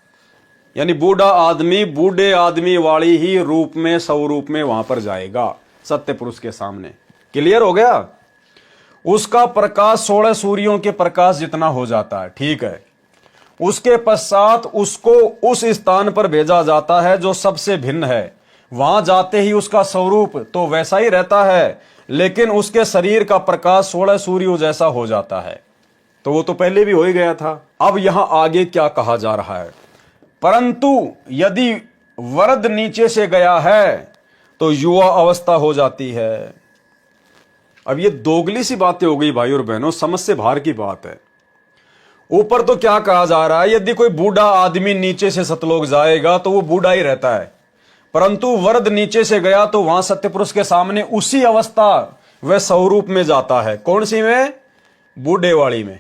यानी बूढ़ा आदमी बूढ़े आदमी वाली ही रूप में स्वरूप में वहां पर जाएगा सत्य पुरुष के सामने। क्लियर हो गया? उसका प्रकाश 16 सूर्यों के प्रकाश जितना हो जाता है। ठीक है। उसके पश्चात उसको उस स्थान पर भेजा जाता है जो सबसे भिन्न है। वहां जाते ही उसका स्वरूप तो वैसा ही रहता है, लेकिन उसके शरीर का प्रकाश 16 सूर्यों जैसा हो जाता है। तो वो तो पहले भी हो ही गया था। अब यहां आगे क्या कहा जा रहा है? परंतु यदि वरद नीचे से गया है तो युवा अवस्था हो जाती है। अब ये दोगली सी बातें हो गई भाई और बहनों, समझ से बाहर की बात है। ऊपर तो क्या कहा जा रहा है? यदि कोई बूढ़ा आदमी नीचे से सतलोक जाएगा तो वो बूढ़ा ही रहता है, परंतु वरद नीचे से गया तो वहां सत्य पुरुष के सामने उसी अवस्था व स्वरूप में जाता है। कौन सी में? बूढ़े वाली में।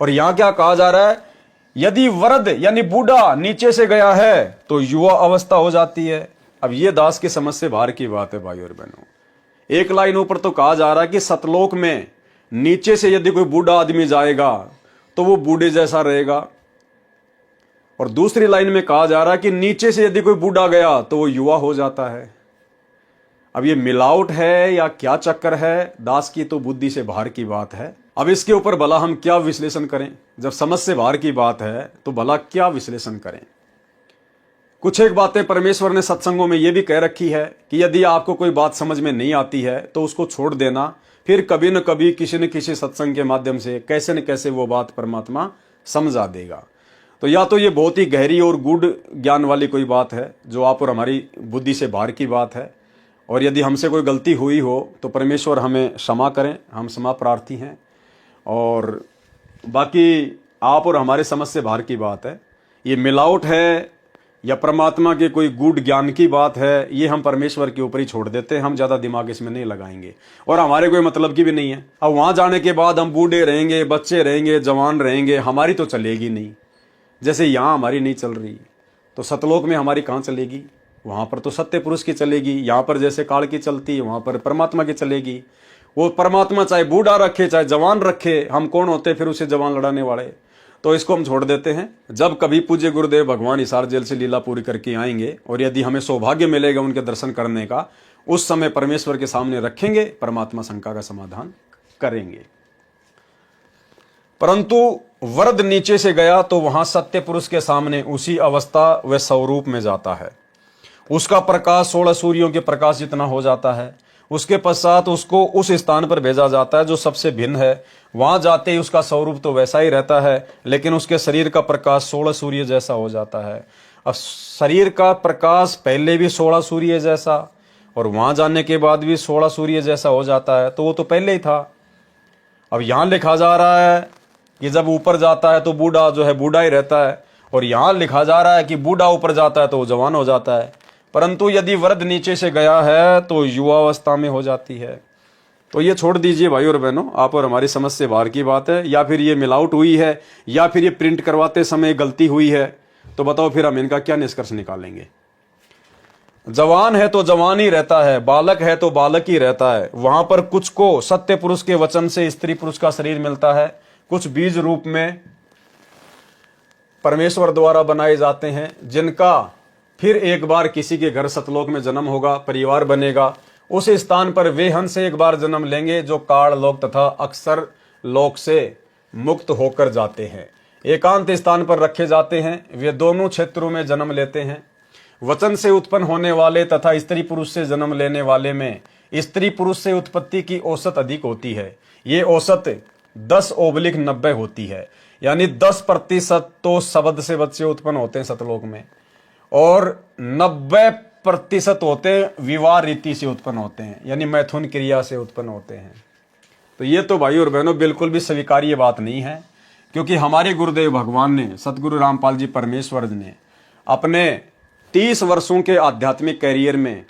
और यहां क्या कहा जा रहा है? यदि वरद यानी बूढ़ा नीचे से गया है तो युवा अवस्था हो जाती है। अब ये दास की समझ से बाहर की बात है भाई और बहनों। एक लाइन ऊपर तो कहा जा रहा है कि सतलोक में नीचे से यदि कोई बूढ़ा आदमी जाएगा तो वो बूढ़े जैसा रहेगा, और दूसरी लाइन में कहा जा रहा है कि नीचे से यदि कोई बूढ़ा गया तो वो युवा हो जाता है। अब ये मिलावट है या क्या चक्कर है, दास की तो बुद्धि से बाहर की बात है। अब इसके ऊपर भला हम क्या विश्लेषण करें? जब समझ से बाहर की बात है तो भला क्या विश्लेषण करें? कुछ एक बातें परमेश्वर ने सत्संगों में ये भी कह रखी है कि यदि आपको कोई बात समझ में नहीं आती है तो उसको छोड़ देना, फिर कभी न कभी किसी न किसी सत्संग के माध्यम से कैसे न कैसे वो बात परमात्मा समझा देगा। तो या तो ये बहुत ही गहरी और गूढ़ ज्ञान वाली कोई बात है जो आप और हमारी बुद्धि से बाहर की बात है, और यदि हमसे कोई गलती हुई हो तो परमेश्वर हमें क्षमा करें, हम क्षमा प्रार्थी हैं। और बाकी आप और हमारे समझ से बाहर की बात है, ये मिलावट है या परमात्मा के कोई गूढ़ ज्ञान की बात है, ये हम परमेश्वर के ऊपर ही छोड़ देते हैं। हम ज़्यादा दिमाग इसमें नहीं लगाएंगे और हमारे कोई मतलब की भी नहीं है। अब वहाँ जाने के बाद हम बूढ़े रहेंगे, बच्चे रहेंगे, जवान रहेंगे, हमारी तो चलेगी नहीं। जैसे यहाँ हमारी नहीं चल रही तो सतलोक में हमारी कहाँ चलेगी? वहाँ पर तो सत्य पुरुष की चलेगी। यहाँ पर जैसे काल की चलती है वहाँ पर परमात्मा की चलेगी। वो परमात्मा चाहे बूढ़ा रखे चाहे जवान रखे, हम कौन होते फिर उसे जवान लड़ाने वाले? तो इसको हम छोड़ देते हैं। जब कभी पूज्य गुरुदेव भगवान हिसार जेल से लीला पूरी करके आएंगे और यदि हमें सौभाग्य मिलेगा उनके दर्शन करने का, उस समय परमेश्वर के सामने रखेंगे, परमात्मा शंका का समाधान करेंगे। परंतु वरद नीचे से गया तो वहां सत्य पुरुष के सामने उसी अवस्था व स्वरूप में जाता है। उसका प्रकाश 16 सूर्यों के प्रकाश जितना हो जाता है। उसके पश्चात उसको उस स्थान पर भेजा जाता है जो सबसे भिन्न है। वहां जाते ही उसका स्वरूप तो वैसा ही रहता है, लेकिन उसके शरीर का प्रकाश 16 सूर्य जैसा हो जाता है। अब शरीर का प्रकाश पहले भी 16 सूर्य जैसा और वहां जाने के बाद भी 16 सूर्य जैसा हो जाता है, तो वो तो पहले ही था। अब यहां लिखा जा रहा है कि जब ऊपर जाता है तो बूढ़ा जो है बूढ़ा ही रहता है, और यहां लिखा जा रहा है कि बूढ़ा ऊपर जाता है तो वो जवान हो जाता है। परंतु यदि वृद्ध नीचे से गया है तो युवावस्था में हो जाती है। तो ये छोड़ दीजिए भाई और बहनों, आप और हमारी समझ से बाहर की बात है। या फिर ये मिलावट हुई है या फिर ये प्रिंट करवाते समय गलती हुई है, तो बताओ फिर हम इनका क्या निष्कर्ष निकालेंगे? जवान है तो जवान ही रहता है, बालक है तो बालक ही रहता है। वहां पर कुछ को सत्य पुरुष के वचन से स्त्री पुरुष का शरीर मिलता है, कुछ बीज रूप में परमेश्वर द्वारा बनाए जाते हैं, जिनका फिर एक बार किसी के घर सतलोक में जन्म होगा, परिवार बनेगा। उस स्थान पर वे हंस एक बार जन्म लेंगे जो काल लोक तथा अक्षर लोक से मुक्त होकर जाते हैं, एकांत स्थान पर रखे जाते हैं। वे दोनों क्षेत्रों में जन्म लेते हैं। वचन से उत्पन्न होने वाले तथा स्त्री पुरुष से जन्म लेने वाले में स्त्री पुरुष से उत्पत्ति की औसत अधिक होती है। ये औसत 10/90 होती है, यानी 10% तो शब्द से बच्चे उत्पन्न होते हैं सतलोक में, और 90% होते विवाह रीति से उत्पन्न होते हैं, यानी मैथुन क्रिया से उत्पन्न होते हैं। तो ये तो भाई और बहनों बिल्कुल भी स्वीकार्य बात नहीं है, क्योंकि हमारे गुरुदेव भगवान ने, सतगुरु रामपाल जी परमेश्वर ने अपने 30 वर्षों के आध्यात्मिक कैरियर में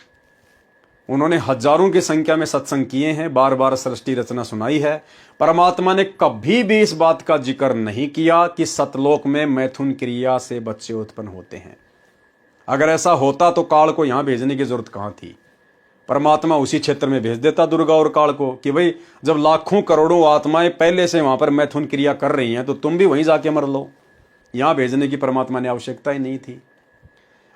उन्होंने हजारों की संख्या में सत्संग किए हैं, बार बार सृष्टि रचना सुनाई है। परमात्मा ने कभी भी इस बात का जिक्र नहीं किया कि सतलोक में मैथुन क्रिया से बच्चे उत्पन्न होते हैं। अगर ऐसा होता तो काल को यहां भेजने की जरूरत कहां थी? परमात्मा उसी क्षेत्र में भेज देता दुर्गा और काल को कि भाई जब लाखों करोड़ों आत्माएं पहले से वहां पर मैथुन क्रिया कर रही हैं तो तुम भी वहीं जाके मर लो। यहां भेजने की परमात्मा ने आवश्यकता ही नहीं थी।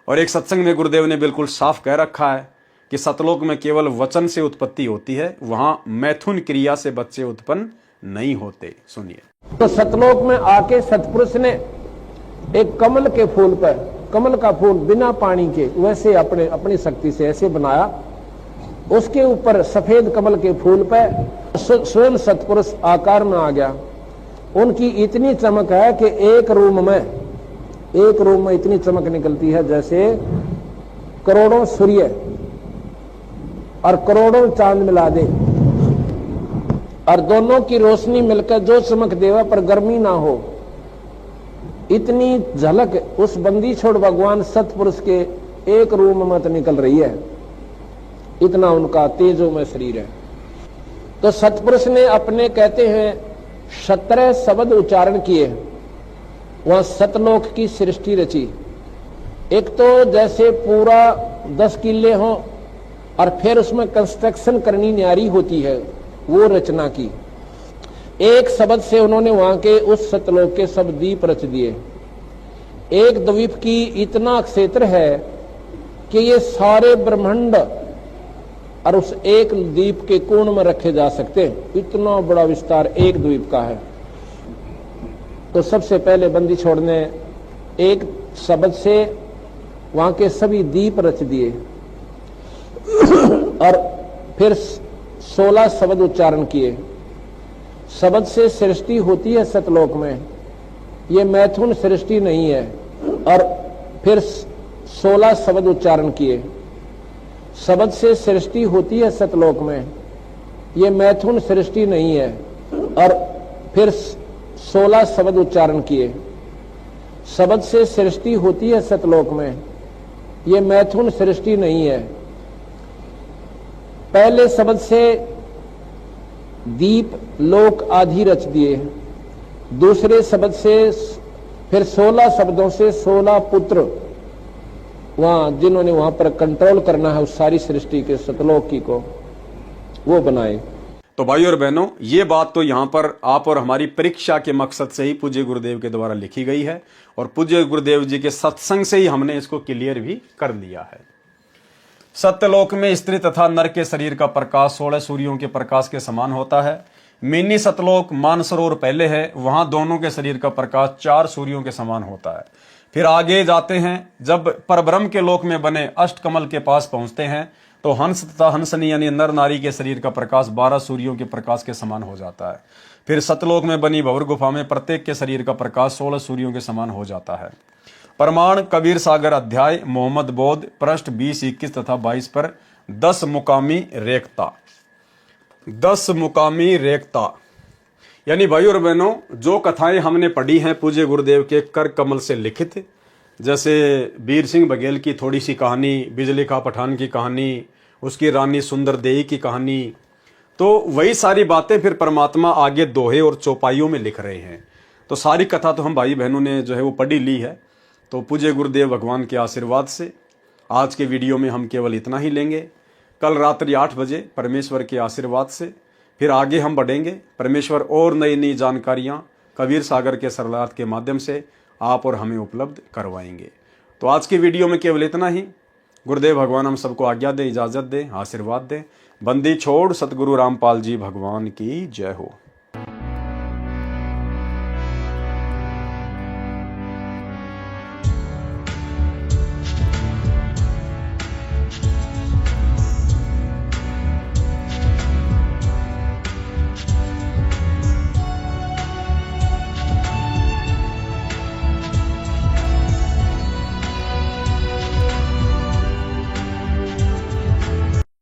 और एक सत्संग में गुरुदेव ने बिल्कुल साफ कह रखा है कि सतलोक में केवल वचन से उत्पत्ति होती है, वहां मैथुन क्रिया से बच्चे उत्पन्न नहीं होते। सुनिए। तो सतलोक में आके सतपुरुष ने एक कमल के फूल पर, कमल का फूल बिना पानी के वैसे अपनी शक्ति से ऐसे बनाया, उसके ऊपर सफेद कमल के फूल पर स्वयं सतपुरुष आकार में आ गया। उनकी इतनी चमक है कि एक रूम में इतनी चमक निकलती है जैसे करोड़ों सूर्य और करोड़ों चांद मिला दे, और दोनों की रोशनी मिलकर जो चमक देवा पर गर्मी ना हो, इतनी झलक उस बंदी छोड़ भगवान सतपुरुष के एक रूम में तो निकल रही है। इतना उनका तेजो में शरीर है। तो सतपुरुष ने अपने कहते हैं 17 शब्द उच्चारण किए, वहां सतलोक की सृष्टि रची। एक तो जैसे पूरा 10 किले हों और फिर उसमें कंस्ट्रक्शन करनी न्यारी होती है, वो रचना की। एक शब्द से उन्होंने वहां के उस सतलोक के सब दीप रच दिए। एक द्वीप की इतना क्षेत्र है कि ये सारे ब्रह्मांड और उस एक द्वीप के कोण में रखे जा सकते हैं। इतना बड़ा विस्तार एक द्वीप का है। तो सबसे पहले बंदी छोड़ ने एक शब्द से वहां के सभी द्वीप रच दिए और फिर 16 शब्द उच्चारण किए। शब्द से सृष्टि होती है सतलोक में, ये मैथुन सृष्टि नहीं है। और फिर 16 शब्द उच्चारण किए। शब्द से सृष्टि होती है सतलोक में, ये मैथुन सृष्टि नहीं है। और फिर 16 शब्द उच्चारण किए। शब्द से सृष्टि होती है सतलोक में, ये मैथुन सृष्टि नहीं है। पहले शब्द से दीप लोक आदि रच दिए। दूसरे शब्द से फिर 16 शब्दों से 16 पुत्र वहां जिन्होंने वहां पर कंट्रोल करना है उस सारी सृष्टि के सतलोक की को, वो बनाए। तो भाई और बहनों, ये बात तो यहाँ पर आप और हमारी परीक्षा के मकसद से ही पूज्य गुरुदेव के द्वारा लिखी गई है और पूज्य गुरुदेव जी के सत्संग से ही हमने इसको क्लियर भी कर लिया है। सत्यलोक में स्त्री तथा नर के शरीर का प्रकाश 16 सूर्यों के प्रकाश के समान होता है। मिनी सतलोक मानसरोवर पहले है, वहां दोनों के शरीर का प्रकाश 4 सूर्यों के समान होता है। फिर आगे जाते हैं, जब परब्रह्म के लोक में बने अष्टकमल के पास पहुंचते हैं तो हंस तथा हंसनी यानी नर नारी के शरीर का प्रकाश 12 सूर्यों के प्रकाश के समान हो जाता है। फिर सतलोक में बनी भंवर गुफा में प्रत्येक के शरीर का प्रकाश 16 सूर्यों के समान हो जाता है। प्रमाण कबीर सागर अध्याय मोहम्मद बोध पृष्ठ 20, 21 तथा 22 पर 10 मुकामी रेखता। 10 मुकामी रेखता यानी भाई और बहनों, जो कथाएं हमने पढ़ी हैं पूज्य गुरुदेव के कर कमल से लिखित, जैसे वीर सिंह बघेल की थोड़ी सी कहानी, बिजली का पठान की कहानी, उसकी रानी सुंदर देई की कहानी, तो वही सारी बातें फिर परमात्मा आगे दोहे और चौपाइयों में लिख रहे हैं। तो सारी कथा तो हम भाई बहनों ने जो है वो पढ़ी ली है। तो पूज्य गुरुदेव भगवान के आशीर्वाद से आज के वीडियो में हम केवल इतना ही लेंगे। कल रात्रि 8 बजे परमेश्वर के आशीर्वाद से फिर आगे हम बढ़ेंगे। परमेश्वर और नई नई जानकारियां कबीर सागर के सरलार्थ के माध्यम से आप और हमें उपलब्ध करवाएंगे। तो आज की वीडियो में केवल इतना ही। गुरुदेव भगवान हम सबको आज्ञा दें, इजाजत दें, आशीर्वाद दें। बंदी छोड़ सतगुरु रामपाल जी भगवान की जय हो।